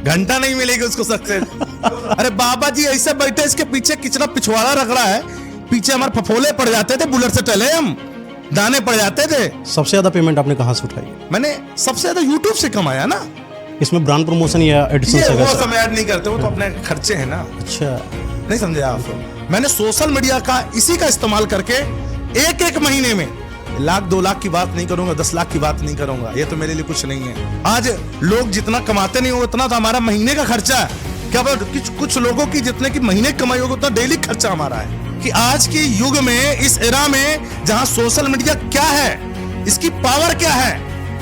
घंटा नहीं मिलेगी उसको सक्सेस। अरे बाबा जी ऐसे बैठे, इसके पीछे कितना पिछवाड़ा रख रहा है, पीछे हमारे फफोले पड़ जाते थे, बुलेट से टले हम दाने पड़ जाते थे। सबसे ज्यादा पेमेंट आपने कहाँ से उठाई? मैंने सबसे ज्यादा यूट्यूब से कमाया ना। इसमें ब्रांड प्रमोशन या एडसेंस वो सब ऐड नहीं करते, वो तो अपने खर्चे हैं ना। अच्छा, नहीं समझे आप? मैंने सोशल मीडिया का इसी का इस्तेमाल करके एक एक महीने में 1 लाख 2 लाख की बात नहीं करूंगा, 10 लाख की बात नहीं करूंगा, ये तो मेरे लिए कुछ नहीं है। आज लोग जितना कमाते नहीं हो उतना तो हमारा महीने का खर्चा है। क्या कुछ लोगों की जितने की महीने कमाई होगी उतना डेली खर्चा हमारा है। कि आज के युग में, इस एरा में जहां सोशल मीडिया क्या है, इसकी पावर क्या है,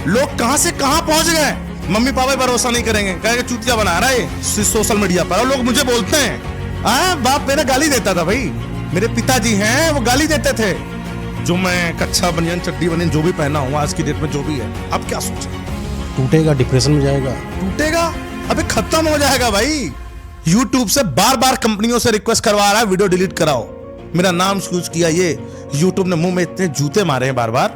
लोग कहां से कहां पहुंच गए, मम्मी पापा भरोसा नहीं करेंगे, कहेंगे चूतिया बना रहा है सोशल मीडिया पर। और लोग मुझे बोलते हैं, बाप मेरा गाली देता था भाई, मेरे पिताजी हैं वो गाली देते थे, जो मैं कच्छा बनियान चड्डी बनियान जो भी पहना हूँ आज की डेट में जो भी है। अब क्या सोचे? टूटेगा, डिप्रेशन में जाएगा। टूटेगा? अबे खत्म हो जाएगा भाई। यूट्यूब से बार बार कंपनियों से रिक्वेस्ट करवा रहा है वीडियो डिलीट कराओ, मेरा नाम यूज किया, ये यूट्यूब ने मुंह में इतने जूते मारे हैं बार बार,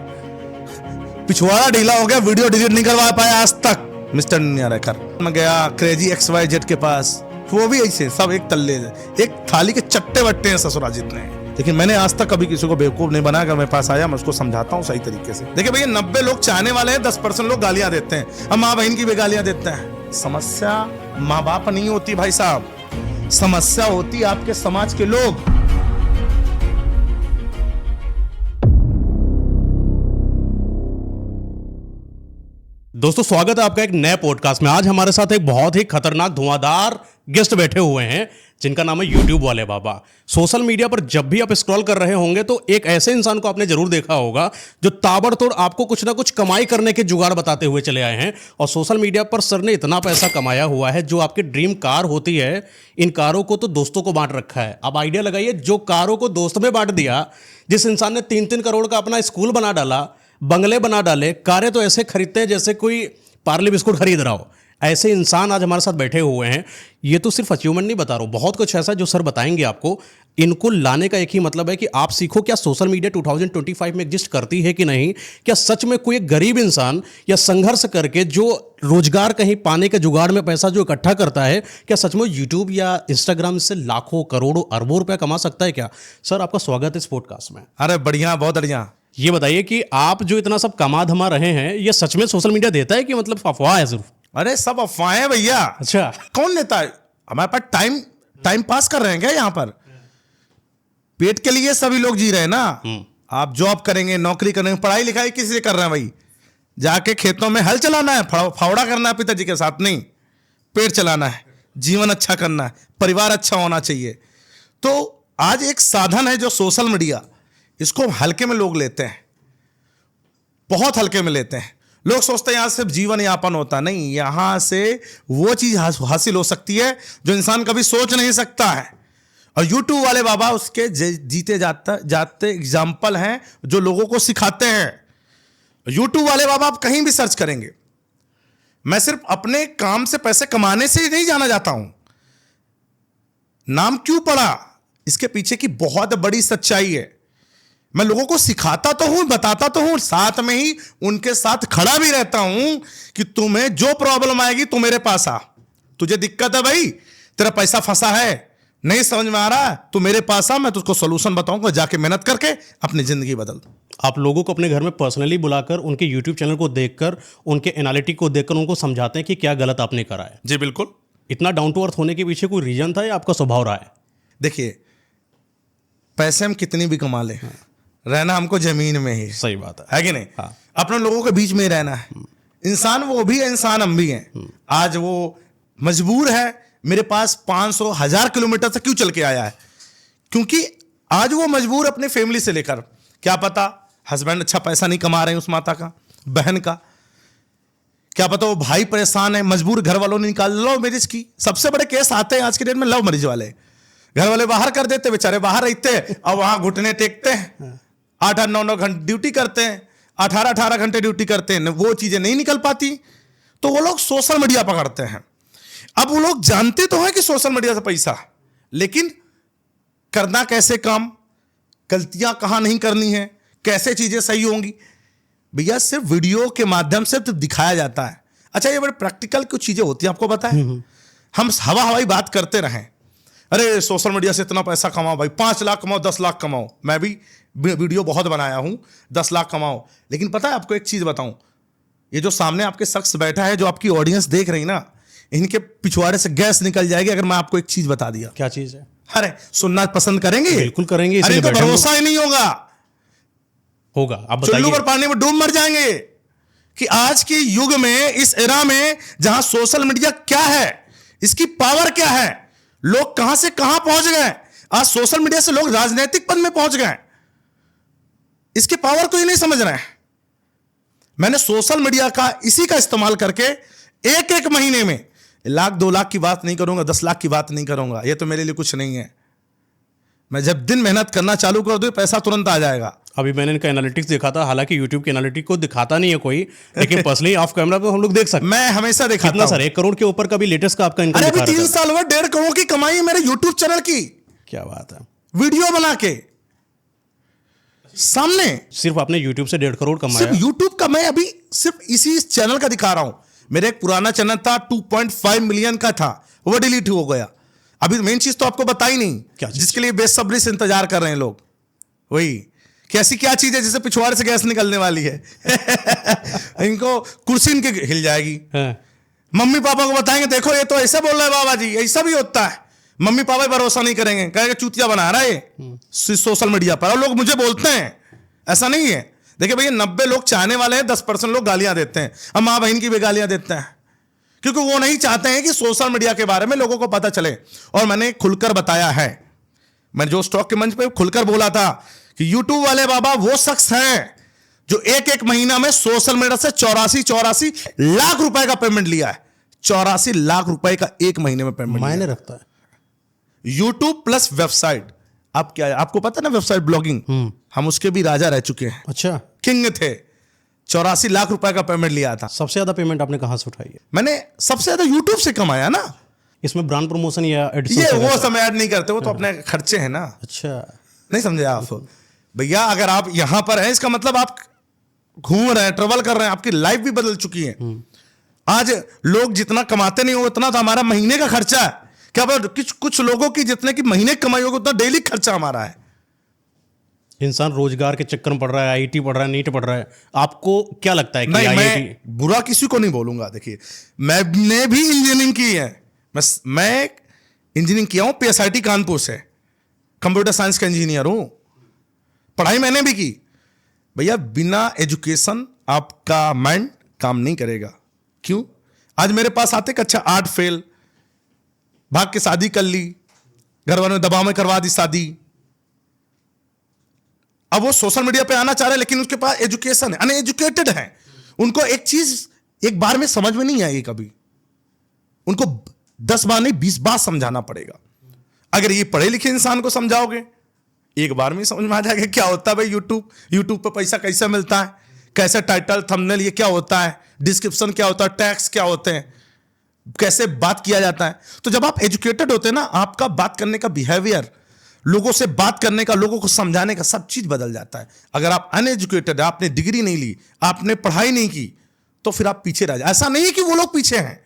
पिछवाड़ा ढीला हो गया, वीडियो डिलीट नहीं करवा पाया आज तक मिस्टर नियारेकर। मैं गया क्रेजी XYZ के पास, वो भी ऐसे सब एक तल्ले, एक थाली के चट्टे बट्टे हैं ससुरा जितने। लेकिन मैंने आज तक कभी किसी को बेवकूफ नहीं बनाया। अगर मेरे पास आया मैं उसको समझाता हूँ सही तरीके से। देखिए भैया, 90 लोग चाहने वाले हैं, 10% लोग गालियां देते हैं, अब माँ बहन की भी गालियां देते हैं। समस्या माँ बाप नहीं होती भाई साहब, समस्या होती आपके समाज के लोग। दोस्तों, स्वागत है आपका एक नए पॉडकास्ट में। आज हमारे साथ एक बहुत ही खतरनाक धुआंधार गेस्ट बैठे हुए हैं जिनका नाम है यूट्यूब वाले बाबा। सोशल मीडिया पर जब भी आप स्क्रॉल कर रहे होंगे तो एक ऐसे इंसान को आपने जरूर देखा होगा जो ताबड़तोड़ आपको कुछ ना कुछ कमाई करने के जुगाड़ बताते हुए चले आए हैं। और सोशल मीडिया पर सर ने इतना पैसा कमाया हुआ है, जो आपकी ड्रीम कार होती है, इन कारों को तो दोस्तों को बांट रखा है। अब आइडिया लगाइए, जो कारों को दोस्त में बांट दिया, जिस इंसान ने 3-3 करोड़ का अपना स्कूल बना डाला, बंगले बना डाले, कारें तो ऐसे खरीदते हैं जैसे कोई पार्ले बिस्कुट खरीद रहा हो, ऐसे इंसान आज हमारे साथ बैठे हुए हैं। ये तो सिर्फ अचीवमेंट नहीं बता रहा हूँ, बहुत कुछ ऐसा जो सर बताएंगे आपको। इनको लाने का एक ही मतलब है कि आप सीखो क्या सोशल मीडिया 2025 में एग्जिस्ट करती है कि नहीं। क्या सच में कोई एक गरीब इंसान या संघर्ष करके जो रोजगार कहीं पाने के जुगाड़ में पैसा जो इकट्ठा करता है, क्या सच में यूट्यूब या इंस्टाग्राम से लाखों करोड़ों अरबों रुपया कमा सकता है क्या? सर, आपका स्वागत है इस पॉडकास्ट में। अरे बढ़िया, बहुत बढ़िया। ये बताइए कि आप जो इतना सब कमा धमा रहे हैं, ये सच में सोशल मीडिया देता है कि मतलब अफवाह है सिर्फ? अरे सब अफवाहें भैया। अच्छा, कौन लेता है? हमारे पास टाइम पास कर रहे हैं क्या? यहाँ पर पेट के लिए सभी लोग जी रहे हैं ना। आप जॉब करेंगे, नौकरी करेंगे, पढ़ाई लिखाई किस लिए कर रहे हैं भाई? जाके खेतों में हल चलाना है, फावड़ा करना है पिताजी के साथ नहीं, पेट चलाना है, जीवन अच्छा करना है, परिवार अच्छा होना चाहिए। तो आज एक साधन है जो सोशल मीडिया, इसको हल्के में लोग लेते हैं, बहुत हल्के में लेते हैं। लोग सोचते हैं यहां सिर्फ जीवन यापन होता, नहीं, यहां से वो चीज हासिल हो सकती है जो इंसान कभी सोच नहीं सकता है। और यूट्यूब वाले बाबा उसके जीते जाते एग्जाम्पल हैं जो लोगों को सिखाते हैं। यूट्यूब वाले बाबा आप कहीं भी सर्च करेंगे, मैं सिर्फ अपने काम से पैसे कमाने से ही नहीं जाना जाता हूं। नाम क्यों पड़ा, इसके पीछे की बहुत बड़ी सच्चाई है। मैं लोगों को सिखाता तो हूं, बताता तो हूं, साथ में ही उनके साथ खड़ा भी रहता हूं कि तुम्हें जो प्रॉब्लम आएगी तू मेरे पास आ, तुझे दिक्कत है भाई, तेरा पैसा फंसा है, नहीं समझ में आ रहा, तू मेरे पास आ, मैं तुझको सोल्यूशन बताऊंगा, जाके मेहनत करके अपनी जिंदगी बदल। आप लोगों को अपने घर में पर्सनली बुलाकर उनके यूट्यूब चैनल को देखकर, उनके एनालिटिक को देखकर उनको समझाते हैं कि क्या गलत आपने करा है? जी बिल्कुल। इतना डाउन टू अर्थ होने के पीछे कोई रीजन था या आपका स्वभाव रहा है? देखिए, पैसे हम कितनी भी कमा लें, रहना हमको जमीन में ही। सही बात है कि नहीं? हाँ। अपने लोगों के बीच में ही रहना है। इंसान वो भी है, इंसान हम भी हैं। आज वो मजबूर है, मेरे पास 500-1000 किलोमीटर से क्यों चल के आया है? क्योंकि आज वो मजबूर अपने फैमिली से लेकर, क्या पता हस्बैंड अच्छा पैसा नहीं कमा रहे हैं उस माता का, बहन का, क्या पता वो भाई परेशान है, मजबूर घर वालों ने निकाल। लव मैरिज की सबसे बड़े केस आते हैं आज के डेट में, लव मैरिज वाले। घर वाले बाहर कर देते, बेचारे बाहर रहते और वहां घुटने टेकते हैं, 8-9 घंटे ड्यूटी करते हैं, 18 घंटे ड्यूटी करते हैं, वो चीजें नहीं निकल पाती, तो वो लोग सोशल मीडिया पकड़ते हैं। अब वो लोग जानते तो हैं कि सोशल मीडिया से पैसा, लेकिन करना कैसे काम, गलतियां कहां नहीं करनी है, कैसे चीजें सही होंगी, भैया सिर्फ वीडियो के माध्यम से तो दिखाया जाता है। अच्छा, ये बड़े प्रैक्टिकल कुछ चीजें होती है, आपको पता है? हम हवा हवाई बात करते रहें, अरे सोशल मीडिया से इतना पैसा कमाओ भाई, 5 लाख कमाओ, 10 लाख कमाओ। मैं भी वीडियो बहुत बनाया हूं, 10 लाख कमाओ। लेकिन पता है आपको एक चीज बताऊं, ये जो सामने आपके शख्स बैठा है, जो आपकी ऑडियंस देख रही ना, इनके पिछवाड़े से गैस निकल जाएगी अगर मैं आपको एक चीज बता दिया। क्या चीज है? अरे सुनना पसंद करेंगे? बिल्कुल करेंगे, अरे इसलिए इनको भरोसा ही नहीं होगा, होगा। आप चुल्लू बताइए। पर पानी में डूब मर जाएंगे कि आज के युग में, इस एरा में, जहां सोशल मीडिया क्या है, इसकी पावर क्या है, लोग कहां से कहां पहुंच गए। आज सोशल मीडिया से लोग राजनीतिक पद में पहुंच गए, इसकी पावर को ही नहीं समझ रहे हैं। मैंने सोशल मीडिया का इसी का इस्तेमाल करके एक एक महीने में 1 लाख 2 लाख की बात नहीं करूंगा, 10 लाख की बात नहीं करूंगा, यह तो मेरे लिए कुछ नहीं है। मैं जब दिन मेहनत करना चालू कर दूं, पैसा तुरंत आ जाएगा। अभी मैंने इनका एनालिटिक्स देखा था, हालांकि यूट्यूब के एनालिटिक्स को दिखाता नहीं है कोई, लेकिन पर्सनली ऑफ कैमरा पे हम लोग देख सकते हैं। मैं हमेशा दिखाता कितना हूं। सर? 1 करोड़ के ऊपर का भी लेटेस्ट का आपका इनकम अरे अभी दिखा रहा 3 था। साल हुए, 1.5 करोड़ की कमाई है मेरे यूट्यूब चैनल की, क्या बात है। वीडियो बना के सामने। सिर्फ आपने यूट्यूब से 1.5 करोड़ कमाया? सिर्फ यूट्यूब का, मैं अभी सिर्फ इसी चैनल का दिखा रहा हूं। मेरा एक पुराना चैनल था, 2.5 मिलियन का था, वो डिलीट हो गया। अभी मेन चीज तो आपको बताई नहीं, क्या चीज? जिसके लिए बेसब्री से इंतजार कर रहे हैं लोग, वही कि ऐसी क्या चीज है जिससे पिछवाड़े से गैस निकलने वाली है। इनको कुर्सी इनके हिल जाएगी। हाँ। मम्मी पापा को बताएंगे, देखो ये तो ऐसे बोल रहा है बाबा जी, ऐसा भी होता है। मम्मी पापा भरोसा नहीं करेंगे, कहेंगे चूतिया बना रहा है ये सोशल मीडिया पर। और लोग मुझे बोलते हैं, ऐसा नहीं है। देखिए भैया, 90 लोग चाहने वाले हैं, 10% लोग गालियां देते हैं। अब माँ बहन की भी गालियां देते हैं, क्योंकि वो नहीं चाहते हैं कि सोशल मीडिया के बारे में लोगों को पता चले। और मैंने खुलकर बताया है, मैं जो स्टॉक के मंच पे खुलकर बोला था कि यूट्यूब वाले बाबा वो शख्स हैं जो एक एक महीना में सोशल मीडिया से 84 लाख रुपए का पेमेंट लिया है। 84 लाख रुपए का एक महीने में पेमेंट मायने रखता है। YouTube plus website. आप क्या है, आपको पता है ना, वेबसाइट ब्लॉगिंग, हम उसके भी राजा रह चुके हैं, अच्छा। किंग थे। 84 लाख रुपए का पेमेंट लिया था। सबसे ज्यादा पेमेंट आपने कहां से उठाई है? मैंने सबसे ज्यादा यूट्यूब से कमाया ना। इसमें ब्रांड प्रमोशन या एड्स? ये वो समय ऐड नहीं करते, वो तो अपने खर्चे हैं ना। अच्छा, नहीं समझे आप भैया? अगर आप यहां पर हैं, इसका मतलब आप घूम रहे हैं, ट्रेवल कर रहे हैं, आपकी लाइफ भी बदल चुकी है। आज लोग जितना कमाते नहीं हो, उतना तो हमारा महीने का खर्चा है। क्या पता कुछ लोगों की जितने की महीने की कमाई होगी, उतना डेली खर्चा हमारा है। इंसान रोजगार के चक्कर में पड़ रहा है, आईटी पढ़ रहा है, नीट पढ़ रहा है। आपको क्या लगता है कि नहीं, IIT? मैं बुरा किसी को नहीं बोलूंगा। देखिए, मैंने भी इंजीनियरिंग की है। मैं इंजीनियरिंग किया हूं PSIT कानपुर से, कंप्यूटर साइंस का इंजीनियर हूं। पढ़ाई मैंने भी की। भैया, बिना एजुकेशन आपका माइंड काम नहीं करेगा। क्यों? आज मेरे पास आते कि अच्छा 8 फेल, भाग के शादी कर ली, घर वालों ने दबाव में करवा दी शादी। अब वो सोशल मीडिया पे आना चाह रहे हैं, लेकिन उसके पास एजुकेशन है, अनएजुकेटेड है। उनको एक चीज एक बार में समझ में नहीं आएगी कभी, उनको 10 बार नहीं 20 बार समझाना पड़ेगा। अगर ये पढ़े लिखे इंसान को समझाओगे, एक बार में समझ में आ जाएगा क्या होता है भाई यूट्यूब पे पैसा कैसे मिलता है, कैसे टाइटल थंबनेल ये क्या होता है, डिस्क्रिप्शन क्या होता है, टैग्स क्या होते हैं, कैसे बात किया जाता है। तो जब आप एजुकेटेड होते हैं ना, आपका बात करने का बिहेवियर, लोगों से बात करने का, लोगों को समझाने का, सब चीज बदल जाता है। अगर आप अनएजुकेटेड, आपने डिग्री नहीं ली, आपने पढ़ाई नहीं की, तो फिर आप पीछे रह जाए। ऐसा नहीं है कि वो लोग पीछे हैं।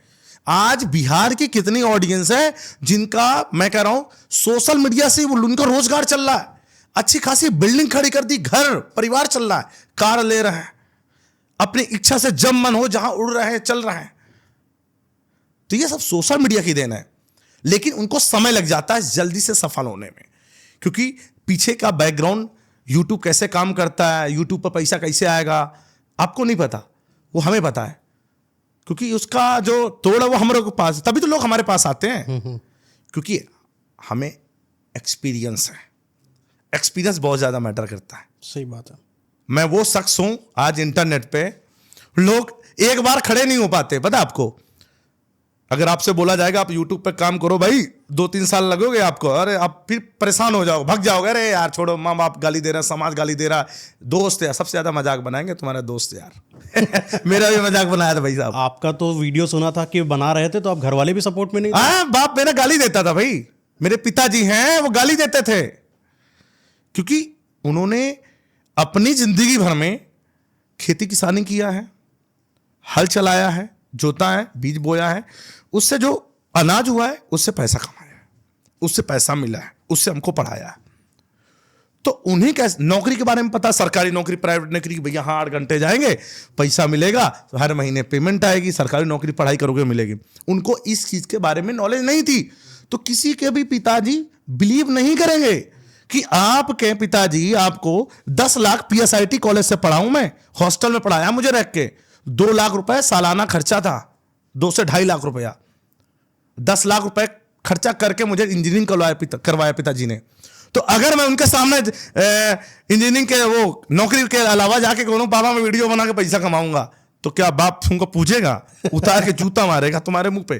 आज बिहार की कितनी ऑडियंस है जिनका, मैं कह रहा हूं, सोशल मीडिया से उनका रोजगार चल रहा है, अच्छी खासी बिल्डिंग खड़ी कर दी, घर परिवार चल रहा है, कार ले रहे हैं, अपनी इच्छा से जब मन हो जहां उड़ रहे हैं, चल रहे हैं। तो ये सब सोशल मीडिया की देन है। लेकिन उनको समय लग जाता है जल्दी से सफल होने में, क्योंकि पीछे का बैकग्राउंड, यूट्यूब कैसे काम करता है, यूट्यूब पर पैसा कैसे आएगा, आपको नहीं पता, वो हमें पता है। क्योंकि उसका जो तोड़ है वो हमारे पास, तभी तो लोग हमारे पास आते हैं, क्योंकि हमें एक्सपीरियंस है। एक्सपीरियंस बहुत ज्यादा मैटर करता है। सही बात है। मैं वो शख्स हूं, आज इंटरनेट पे लोग एक बार खड़े नहीं हो पाते, पता आपको। अगर आपसे बोला जाएगा आप यूट्यूब पे काम करो भाई, 2-3 साल लगोगे आपको, अरे आप फिर परेशान हो जाओगे, भग जाओगे, अरे यार छोड़ो, माँ बाप गाली दे रहा, समाज गाली दे रहा, दोस्त यार, सबसे ज्यादा मजाक बनाएंगे तुम्हारा दोस्त यार। मेरा भी मजाक बनाया था भाई साहब। आपका तो वीडियो सुना था कि बना रहे थे, तो आप घर वाले भी सपोर्ट में नहीं थे? हाँ, बाप मेरा गाली देता था भाई, मेरे पिताजी हैं वो गाली देते थे, क्योंकि उन्होंने अपनी जिंदगी भर में खेती किसानी किया है, हल चलाया है, जोता है, बीज बोया है, उससे जो अनाज हुआ है, उससे पैसा कमाया है, उससे पैसा मिला है, उससे हमको पढ़ाया है। तो उन्हें कैसे नौकरी के बारे में पता, सरकारी नौकरी, प्राइवेट नौकरी, भैया हाँ 8 घंटे जाएंगे, पैसा मिलेगा, तो हर महीने पेमेंट आएगी, सरकारी नौकरी पढ़ाई करोगे मिलेगी। उनको इस चीज के बारे में नॉलेज नहीं थी। तो किसी के भी पिताजी बिलीव नहीं करेंगे कि आपके पिताजी आपको 10 लाख PSIT कॉलेज से पढ़ाऊं, मैं हॉस्टल में पढ़ाया मुझे रख के, 2 लाख रुपए सालाना खर्चा था, 2 से 2.5 लाख रुपया, 10 लाख रुपए खर्चा करके मुझे इंजीनियरिंग करवाया पिताजी ने। तो अगर मैं उनके सामने इंजीनियरिंग के वो नौकरी के अलावा जाके कहूं पापा मैं वीडियो बना के पैसा कमाऊंगा, तो क्या बाप तुमको पूछेगा, उतार के जूता मारेगा तुम्हारे मुंह पे।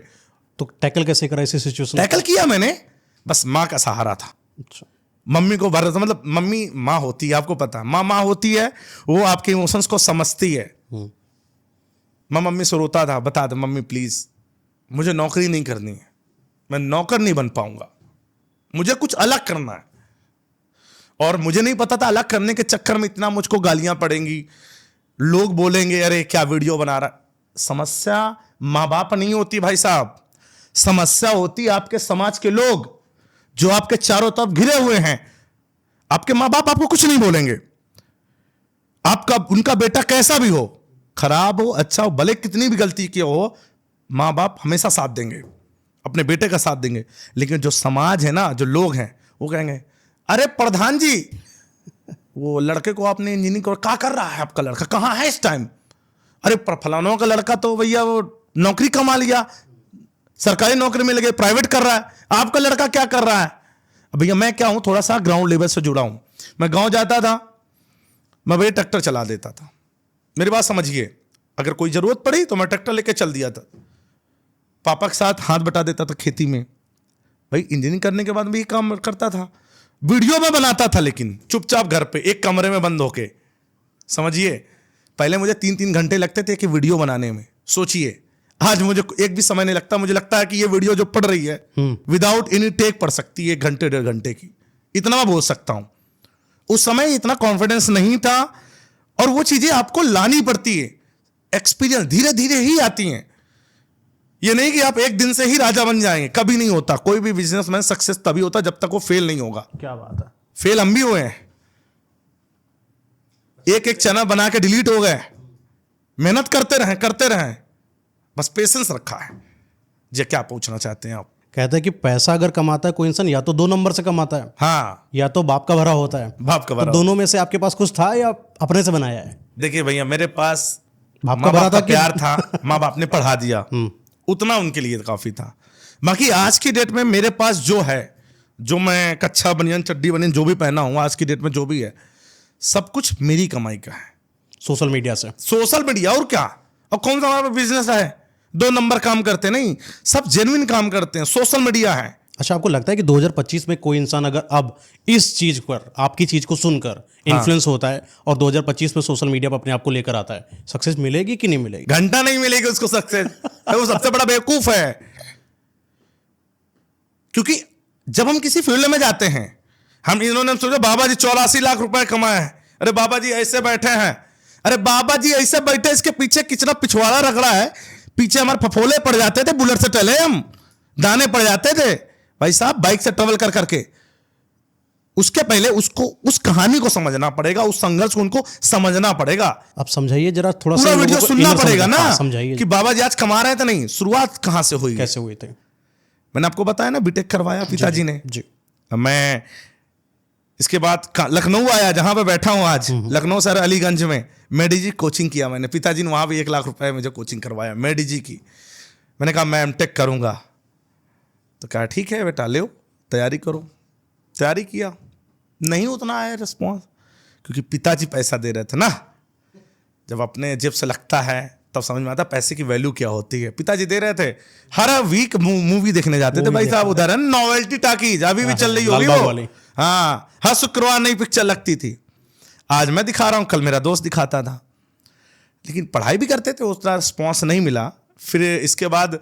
तो टैकल कैसे करा ऐसी सिचुएशन? टैकल किया मैंने, बस माँ का सहारा था। अच्छा। मम्मी को भर, मतलब मम्मी माँ होती है, आपको पता है माँ होती है, वो आपके इमोशंस को समझती है। मैं मम्मी से रोता था, बता दे मम्मी प्लीज मुझे नौकरी नहीं करनी है, मैं नौकर नहीं बन पाऊंगा, मुझे कुछ अलग करना है। और मुझे नहीं पता था अलग करने के चक्कर में इतना मुझको गालियां पड़ेंगी, लोग बोलेंगे अरे क्या वीडियो बना रहा। समस्या माँ बाप नहीं होती भाई साहब, समस्या होती आपके समाज के लोग जो आपके चारों तरफ घिरे हुए हैं। आपके माँ बाप आपको कुछ नहीं बोलेंगे, आपका उनका बेटा कैसा भी हो, खराब हो अच्छा हो, भले कितनी भी गलती की हो, माँ बाप हमेशा साथ देंगे, अपने बेटे का साथ देंगे। लेकिन जो समाज है ना, जो लोग हैं, वो कहेंगे अरे प्रधान जी वो लड़के को आपने इंजीनियरिंग क्या कर रहा है, आपका लड़का कहाँ है इस टाइम, अरे फलानों का लड़का तो भैया वो नौकरी कमा लिया, सरकारी नौकरी में लगे, प्राइवेट कर रहा है, आपका लड़का क्या कर रहा है। भैया मैं क्या हूं, थोड़ा सा ग्राउंड लेवल से जुड़ा हूं, मैं गांव जाता था, मैं भैया ट्रैक्टर चला देता था, मेरी बात समझिए, अगर कोई जरूरत पड़ी तो मैं ट्रैक्टर लेके चल दिया था, पापा के साथ हाथ बटा देता था खेती में। भाई इंजीनियरिंग करने के बाद भी काम करता था, वीडियो में बनाता था, लेकिन चुपचाप घर पे एक कमरे में बंद होके। समझिए पहले मुझे 3-3 घंटे लगते थे कि वीडियो बनाने में, सोचिए आज मुझे एक भी समय नहीं लगता। मुझे लगता है कि ये वीडियो जो पढ़ रही है विदाउट एनी टेक पढ़ सकती है 1 घंटे 1.5 घंटे की, इतना मैं बोल सकता हूं। उस समय इतना कॉन्फिडेंस नहीं था, और वो चीजें आपको लानी पड़ती है, एक्सपीरियंस धीरे धीरे ही आती हैं। ये नहीं कि आप एक दिन से ही राजा बन जाएंगे, कभी नहीं होता। कोई भी बिजनेसमैन सक्सेस तभी होता जब तक वो फेल नहीं होगा। क्या बात है, फेल हम भी हुए हैं, एक चैनल बना के डिलीट हो गए, मेहनत करते रहे, बस पेशेंस रखा है। जी क्या पूछना चाहते हैं आप? कहते हैं कि पैसा अगर कमाता है कोई इंसान, या तो 2 नंबर से कमाता है, हाँ, या तो बाप का भरा होता है। बाप का भरा। तो दोनों में से आपके पास कुछ था या अपने से बनाया है? देखिए भैया मेरे पास बाप का माँ भरा बाप था का कि- प्यार था, माँ बाप ने पढ़ा दिया, उतना उनके लिए काफी था। बाकी आज की डेट में मेरे पास जो है, जो मैं कच्छा बनियान चड्डी बनियान जो भी पहना हूं आज की डेट में, जो भी है सब कुछ मेरी कमाई का है, सोशल मीडिया से। Social media. और क्या, और कौन सा हमारा बिजनेस है, 2 नंबर काम करते नहीं, सब जेन्युइन काम करते हैं, सोशल मीडिया है। अच्छा, आपको लगता है कि 2025 में कोई इंसान अगर अब इस चीज पर, आपकी चीज को सुनकर इन्फ्लुएंस होता है और 2025 में सोशल मीडिया पर अपने आप को लेकर आता है, सक्सेस मिलेगी कि नहीं मिलेगी? घंटा नहीं मिलेगी उसको सक्सेस, वो सबसे बड़ा बेवकूफ है। क्योंकि जब हम किसी फील्ड में जाते हैं, हम इन्होंने सोचा बाबा जी 84 लाख रुपए कमाए हैं, अरे बाबा जी ऐसे बैठे हैं, अरे बाबा जी ऐसे बैठे, इसके पीछे कितना पिछवाड़ा रगड़ा है, पीछे हमारे फफोले पड़ जाते थे, बुलेट से टले हम, दाने पड़ जाते थे भाई साहब, बाइक से ट्रेवल कर करके। उसके पहले उसको उस कहानी को समझना पड़ेगा, उस संघर्ष को उनको समझना पड़ेगा। आप समझाइए जरा, थोड़ा पूरा सा वीडियो सुनना पड़ेगा ना, समझाइए कि बाबा जी आज कमा रहे थे, नहीं शुरुआत कहां से हुई, कैसे हुए थे। मैंने आपको बताया ना, बीटेक करवाया पिताजी ने जी। मैं इसके बाद लखनऊ आया, जहां पे बैठा हूं आज, लखनऊ सर अलीगंज में मेडीजी कोचिंग किया मैंने, पिताजी ने वहां भी 1 लाख रुपए मुझे कोचिंग करवाया मेडीजी की। मैंने कहा मैं एमटेक करूंगा, तो कहा ठीक है बेटा ले तैयारी करो, तैयारी किया, नहीं उतना आया रिस्पॉन्स, क्योंकि पिताजी पैसा दे रहे थे ना। जब अपने जेब से लगता है तब समझ में आता पैसे की वैल्यू क्या होती है। पिताजी दे रहे थे, हर वीक मूवी देखने जाते थे भाई साहब, उधर है नॉवेल्टी टाकीज, अभी भी चल रही होगी वो, हाँ, हर शुक्रवार नई पिक्चर लगती थी। आज मैं दिखा रहा हूं, कल मेरा दोस्त दिखाता था, लेकिन पढ़ाई भी करते थे, उतना रिस्पॉन्स नहीं मिला। फिर इसके बाद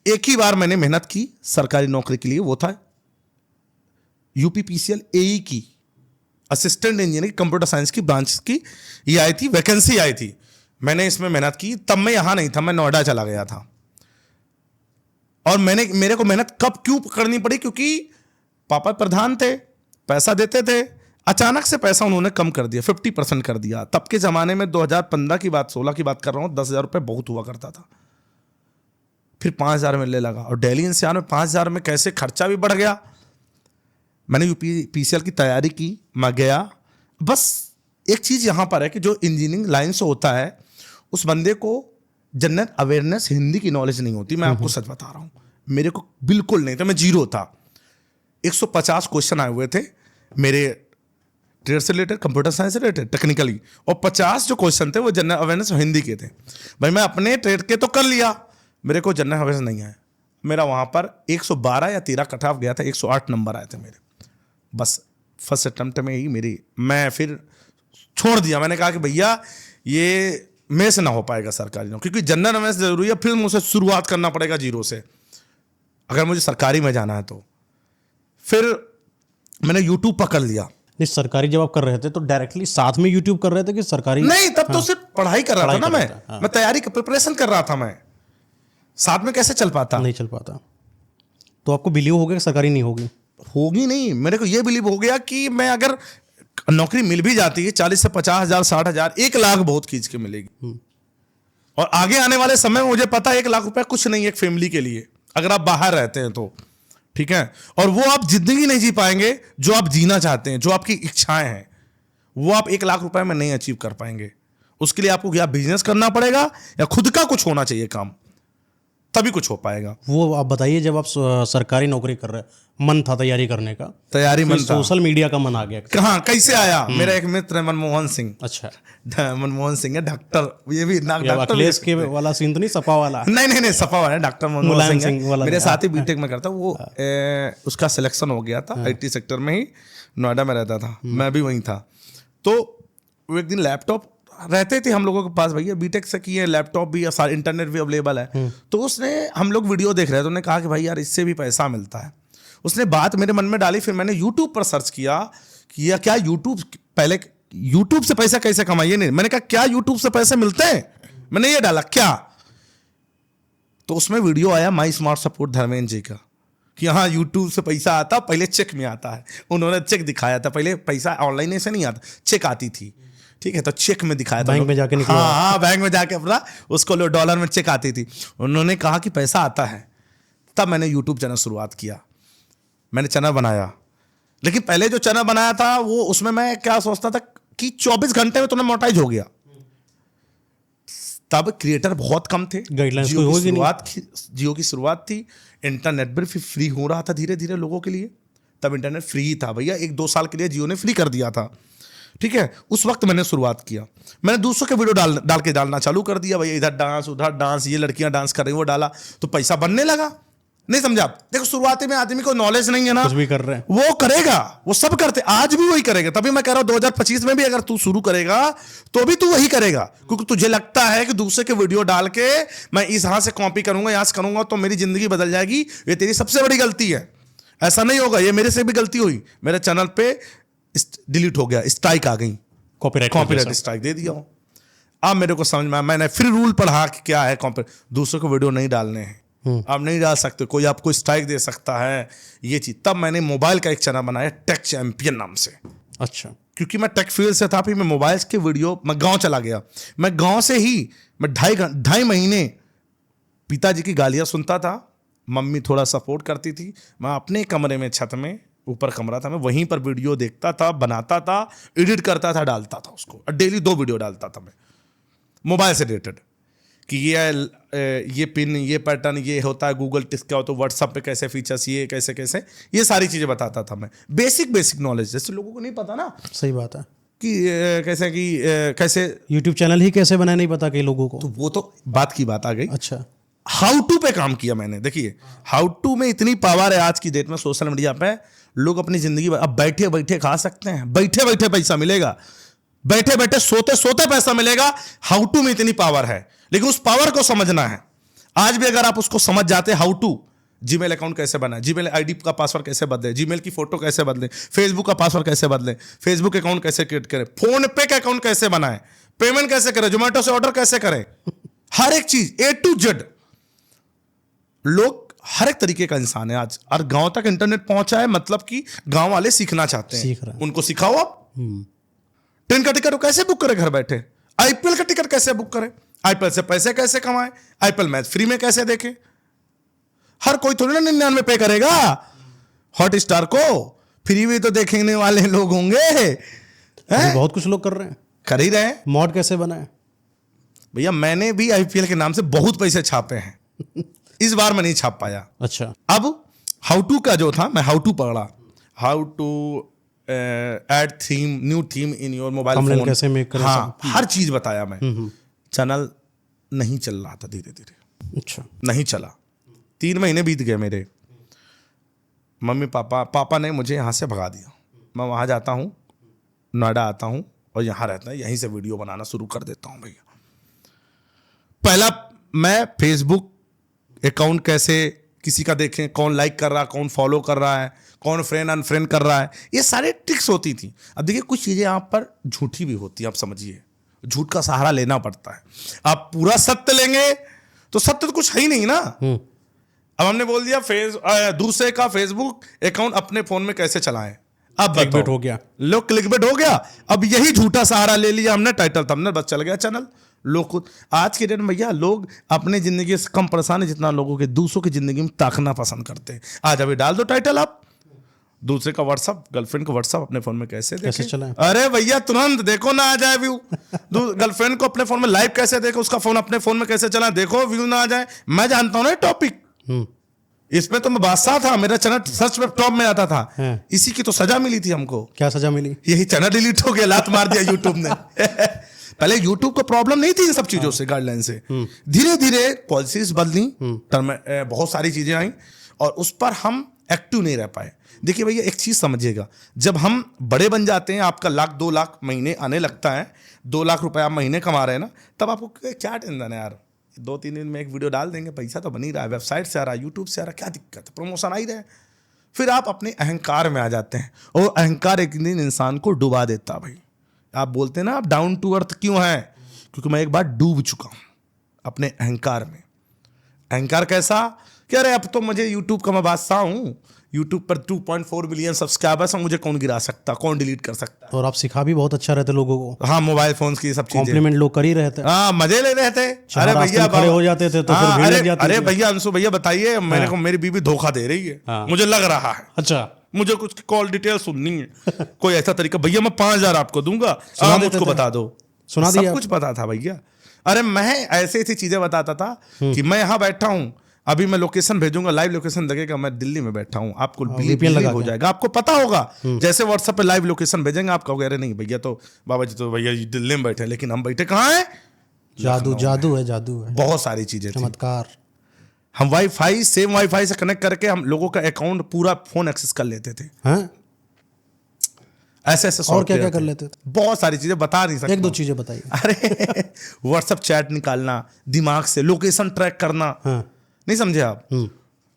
एक ही बार मैंने मेहनत की सरकारी नौकरी के लिए, वो था UPPCL AE की, असिस्टेंट इंजीनियर कंप्यूटर साइंस की ब्रांच की, ये आई थी, वैकेंसी आई थी, मैंने इसमें मेहनत की। तब मैं यहां नहीं था, मैं नोएडा चला गया था। और मेरे को मेहनत कब क्यों करनी पड़ी, क्योंकि पापा प्रधान थे, पैसा देते थे, अचानक से पैसा उन्होंने कम कर दिया, 50% कर दिया। तब के जमाने में 2015 की बात, 16 की बात कर रहा हूं, 10,000 रुपये बहुत हुआ करता था। फिर 5,000 मिलने लगा, और दिल्ली एनसीआर में 5,000 में कैसे खर्चा भी बढ़ गया। मैंने यूपीसीएल की तैयारी की, मैं गया। बस एक चीज यहां पर है कि जो इंजीनियरिंग लाइन से होता है उस बंदे को जनरल अवेयरनेस, हिंदी की नॉलेज नहीं होती। मैं आपको सच बता रहा हूं, मेरे को बिल्कुल नहीं था, मैं जीरो था। 150 क्वेश्चन आए हुए थे मेरे ट्रेड से रिलेटेड, कंप्यूटर साइंस से रिलेटेड, टेक्निकली, और 50 जो क्वेश्चन थे वो जनरल अवेयरनेस हिंदी के थे। भाई मैं अपने ट्रेड के तो कर लिया, मेरे को जनरल अवेयरनेस नहीं आया। मेरा वहां पर 112 या 13 कट ऑफ गया था, 108 नंबर आए थे मेरे। बस फर्स्ट अटेम्प्ट में ही मैं फिर छोड़ दिया। मैंने कहा कि भैया ये मेरे से ना हो पाएगा सरकारी नौकरी, क्योंकि जनरल अवेयरनेस जरूरी है, फिर मुझे शुरुआत करना पड़ेगा जीरो से अगर मुझे सरकारी में जाना है तो। फिर मैंने यूट्यूब पकड़ लिया। नहीं, सरकारी जब आप कर रहे थे तो डायरेक्टली साथ में यूट्यूब कर रहे थे कि सरकारी? नहीं, तब तो सिर्फ पढ़ाई कर रहा था ना मैं तैयारी का प्रिपरेशन कर रहा था। मैं साथ में कैसे चल पाता? नहीं चल पाता। तो आपको बिलीव हो गया कि सरकारी नहीं होगी? होगी नहीं, मेरे को यह बिलीव हो गया कि मैं अगर नौकरी मिल भी जाती है 40 से 50,000, 60,000, 1 लाख बहुत खींच के मिलेगी। और आगे आने वाले समय में मुझे पता है 1 लाख रुपया कुछ नहीं है एक फैमिली के लिए, अगर आप बाहर रहते हैं तो, ठीक है। और वो आप जिंदगी नहीं जी पाएंगे जो आप जीना चाहते हैं, जो आपकी इच्छाएं हैं, वो आप 1 लाख रुपए में नहीं अचीव कर पाएंगे। उसके लिए आपको या बिजनेस करना पड़ेगा या खुद का कुछ होना चाहिए काम, तभी कुछ हो पाएगा। वो आप बताइए, जब आप सरकारी नौकरी कर रहे, मन था तैयारी करने का, तैयारी मन था, सोशल मीडिया का मन आ गया कहाँ कैसे आया? मेरा एक मित्र है मनमोहन सिंह। अच्छा, मनमोहन सिंह है डॉक्टर, ये भी डॉक्टर अखिलेश के वाला सीन तो नहीं, सपा वाला? नहीं सपा वाला है, डॉक्टर मनमोहन सिंह वाला मेरे साथ ही बीटेक में करता। वो उसका सिलेक्शन हो गया था आईटी सेक्टर में ही, नोएडा में रहता था, मैं भी वहीं था। तो वो एक दिन लैपटॉप रहते थे हम लोगों के पास, भैया बीटेक से किए, लैपटॉप भी, इंटरनेट भी अवेलेबल है। तो उसने, हम लोग वीडियो देख रहे थे, उन्होंने कहा कि भाई यार इससे भी पैसा मिलता है। उसने बात मेरे मन में डाली, फिर मैंने यूट्यूब पर सर्च किया कि यह क्या यूट्यूब, पहले यूट्यूब से पैसा कैसे कमाइए, नहीं मैंने कहा क्या यूट्यूब से पैसे मिलते हैं, मैंने ये डाला क्या, तो उसमें वीडियो आया माई स्मार्ट सपोर्ट धर्मेंद्र जी का, कि हाँ यूट्यूब से पैसा आता, पहले चेक में आता है। उन्होंने चेक दिखाया था, पहले पैसा ऑनलाइन ऐसे नहीं आता, चेक आती थी, ठीक है, तो चेक में दिखाया था, बैंक में जाके निकला। हाँ बैंक में जाके अपना उसको लो, डॉलर में चेक आती थी। उन्होंने कहा कि पैसा आता है, तब मैंने यूट्यूब चैनल शुरुआत किया, मैंने चैनल बनाया। लेकिन पहले जो चैनल बनाया था वो, उसमें मैं क्या सोचता था कि 24 घंटे में तुम्हें मोनेटाइज हो गया। तब क्रिएटर बहुत कम थे, जियो की शुरुआत थी, इंटरनेट भी फ्री हो रहा था धीरे धीरे लोगों के लिए। तब इंटरनेट फ्री था भैया, 1-2 साल के लिए जियो ने फ्री कर दिया था, ठीक है। उस वक्त मैंने शुरुआत किया, मैंने दूसरों के वीडियो डालना चालू कर दिया भैया, इधर डांस उधर डांस, ये लड़कियां डांस कर रही, वो डाला तो पैसा बनने लगा। नहीं समझा आप? देखो शुरुआती में आदमी को नॉलेज नहीं है ना, कुछ भी कर रहे हैं, वो करेगा, वो सब करते, आज भी वही करेगा। तभी मैं कह रहा हूं 2025 में भी अगर तू शुरू करेगा तो भी तू वही करेगा, क्योंकि तुझे लगता है कि दूसरे के वीडियो डाल के मैं इस यहां से कॉपी करूंगा, यहां से करूंगा तो मेरी जिंदगी बदल जाएगी। ये तेरी सबसे बड़ी गलती है, ऐसा नहीं होगा। ये मेरे से भी गलती हुई, मेरे चैनल पे डिलीट हो गया, स्ट्राइक आ गई, कॉपीराइट स्ट्राइक दे दिया। अब मेरे को समझ में आया, मैंने फिर रूल पढ़ा कि क्या है कॉपीराइट, दूसरों को वीडियो नहीं डालने हैं, आप नहीं डाल सकते, कोई आपको स्ट्राइक दे सकता है, ये चीज। तब मैंने मोबाइल का एक चैनल बनाया टेक चैंपियन नाम से। अच्छा, क्योंकि मैं टेक फील्ड से था, फिर मैं मोबाइल के वीडियो, मैं गांव चला गया, मैं गांव से ही मैं 2.5 महीने पिताजी की गालियां सुनता था, मम्मी थोड़ा सपोर्ट करती थी, मैं अपने कमरे में, छत में, ऊपर कमरा था, मैं वहीं पर वीडियो देखता था, बनाता था, एडिट करता था, डालता था उसको, और डेली 2 वीडियो डालता था मैं मोबाइल से रिलेटेड, कि ये पिन, ये पैटर्न, ये होता है, गूगल टिक्स क्या होता है, व्हाट्सएप पे कैसे फीचर्स, ये कैसे कैसे, ये सारी चीजें बताता था मैं, बेसिक नॉलेज, जैसे लोगों को नहीं पता ना। सही बात है कि कैसे यूट्यूब चैनल ही कैसे बनाए नहीं पता कई लोगों को, तो वो तो बात की बात आ गई। अच्छा, हाउ टू पे काम किया मैंने। देखिए हाउ टू में इतनी पावर है आज की डेट में, सोशल मीडिया पे लोग अपनी जिंदगी, अब बैठे बैठे खा सकते हैं, बैठे बैठे पैसा मिलेगा, बैठे बैठे सोते सोते पैसा मिलेगा। हाउ टू में इतनी पावर है, लेकिन उस पावर को समझना है। आज भी अगर आप उसको समझ जाते, हाउ टू, जीमेल अकाउंट कैसे बनाए, जीमेल आईडी का पासवर्ड कैसे बदले, जीमेल की फोटो कैसे बदले, फेसबुक का पासवर्ड कैसे बदले, फेसबुक अकाउंट कैसे क्रिएट करें, फोन पे का अकाउंट कैसे बनाए, पेमेंट कैसे करें, जोमेटो से ऑर्डर कैसे करें, हर एक चीज A to Z। लोग हर एक तरीके का इंसान है आज, और गांव तक इंटरनेट पहुंचा है, मतलब कि गांव वाले सीखना चाहते हैं, सीख रहे हैं। उनको सिखाओ आप। ट्रेन का टिकट कैसे बुक करें घर बैठे, आईपीएल का टिकट कैसे बुक करें, आईपीएल से पैसे कैसे कमाएं, आईपीएल मैच फ्री में कैसे देखें। हर कोई थोड़ी ना 99 पे करेगा हॉट स्टार को, फ्री में तो देखने वाले लोग होंगे, बहुत कुछ लोग कर रहे हैं, कर ही रहे हैं। मॉड कैसे बनाए? भैया मैंने भी आईपीएल के नाम से बहुत पैसे छापे हैं, इस बार मैं नहीं छाप पाया। अच्छा, अब हाउ टू का जो था, मैं हाउ टू पढ़ा, how to add theme, new theme in your mobile phone, कैसे मेक करें, हाँ हर चीज बताया मैं। चैनल नहीं चल रहा था, धीरे धीरे अच्छा, नहीं चला। 3 महीने बीत गए मेरे, मम्मी पापा ने मुझे यहाँ से भगा दिया। मैं वहाँ जाता हूँ, नोएडा आता हूँ और यहाँ रहता है, यहीं से वीडियो बनाना शुरू कर देता हूँ। भैया पहला मैं फेसबुक अकाउंट कैसे किसी का देखें, कौन लाइक कर रहा है, कौन फॉलो कर रहा है, कौन फ्रेंड अनफ्रेंड कर रहा है, ये सारे ट्रिक्स होती थी। अब देखिए कुछ चीज़ें यहाँ पर झूठी भी होती हैं, आप समझिए, झूठ का सहारा लेना पड़ता है। आप पूरा सत्य लेंगे तो सत्य तो कुछ है ही नहीं ना। अब हमने बोल दिया दूसरे का फेसबुक अकाउंट अपने फोन में कैसे चलाएं, अब क्लिकबेट हो गया, लोग क्लिकबेट हो गया। अब यही झूठा सहारा ले लिया हमने, टाइटल थंबनेल, बस चल गया चैनल। लोग खुद आज के डेट में भैया लोग अपने जिंदगी से कम परेशान है जितना लोगों के दूसरों की जिंदगी में ताकना पसंद करते हैं। आज अभी डाल दो टाइटल, आप दूसरे का व्हाट्सअप, गर्लफ्रेंड का व्हाट्सअप अपने फोन में कैसे चलाएं? अरे भैया तुरंत देखो ना आ जाए व्यू। गर्लफ्रेंड को अपने फोन में लाइव कैसे देखो, उसका फोन अपने फोन में कैसे चलाएं, देखो व्यू ना आ जाए। मैं जानता हूं ना टॉपिक, इसमें तो मैं बादशाह था, मेरा चैनल सर्च पे टॉप में आता था। इसी की तो सजा मिली थी हमको। क्या सजा मिली? यही चैनल डिलीट हो गया, लात मार दिया यूट्यूब ने। पहले यूट्यूब को प्रॉब्लम नहीं थी इन सब चीजों से, गाइडलाइन से। धीरे धीरे पॉलिसीज बदली, बहुत सारी चीजें आई और उस पर हम एक्टिव नहीं रह पाए। देखिए भैया एक चीज समझिएगा, जब हम बड़े बन जाते हैं, आपका 1-2 लाख महीने आने लगता है, 2 लाख रुपए आप महीने कमा रहे हैं ना, तब आपको क्या टेंशन है यार, 2-3 दिन में एक वीडियो डाल देंगे, पैसा तो बन ही रहा है, वेबसाइट से आ रहा है, यूट्यूब से आ रहा है, क्या दिक्कत है, प्रमोशन आ ही रहे। फिर आप अपने अहंकार में आ जाते हैं और अहंकार एक दिन इंसान को डुबा देता। भाई आप बोलते हैं ना आप डाउन टू अर्थ क्यों हैं, क्योंकि मैं एक बार डूब चुका हूं अपने अहंकार में। अहंकार कैसा कि अरे अब तो मुझे यूट्यूब का मैं बादशाह हूं, यूट्यूब पर 2.4 मिलियन सब्सक्राइबर्स हैं, मुझे कौन गिरा सकता, कौन डिलीट कर सकता। और आप सिखा भी बहुत अच्छा रहते लोगों को। हाँ, मोबाइल फोन्स की सब चीजें, कॉम्प्लीमेंट लोग कर ही रहे थे। हाँ, मजे ले रहे थे। अरे भैया खड़े हो जाते थे तो हाँ, फिर भीड़ लग जाती अरे थी। भैया अंशु भैया बताइए, मेरे को मेरी बीवी धोखा दे रही है, मुझे लग रहा है, अच्छा मुझे कुछ कॉल डिटेल सुननी है, कोई ऐसा तरीका, भैया मैं 5,000 आपको दूंगा, आप मुझको बता दो, सुना सब दिया कुछ पता था भैया। अरे मैं ऐसे ऐसी चीजें बताता था कि मैं यहाँ बैठा हूँ, अभी मैं लोकेशन भेजूंगा, लाइव लोकेशन लगेगा, मैं दिल्ली में बैठा हूँ, आपको बिलीव हो जाएगा, आपको पता होगा। जैसे व्हाट्सएप पे लाइव लोकेशन भेजेंगे, आप कहोगे अरे नहीं भैया, तो बाबा जी तो भैया दिल्ली में बैठे, लेकिन हम बैठे कहाँ हैं? जादू जादू है, जादू है, बहुत सारी चीजें, चमत्कार। हम वाईफाई, सेम वाईफाई से कनेक्ट करके हम लोगों का अकाउंट पूरा फोन एक्सेस कर लेते थे। ऐसे और क्या क्या कर लेते थे? बहुत सारी चीजें बता नहीं सकते। 1-2 चीजें बताइए। अरे व्हाट्सएप चैट निकालना, दिमाग से लोकेशन ट्रैक करना, नहीं समझे आप,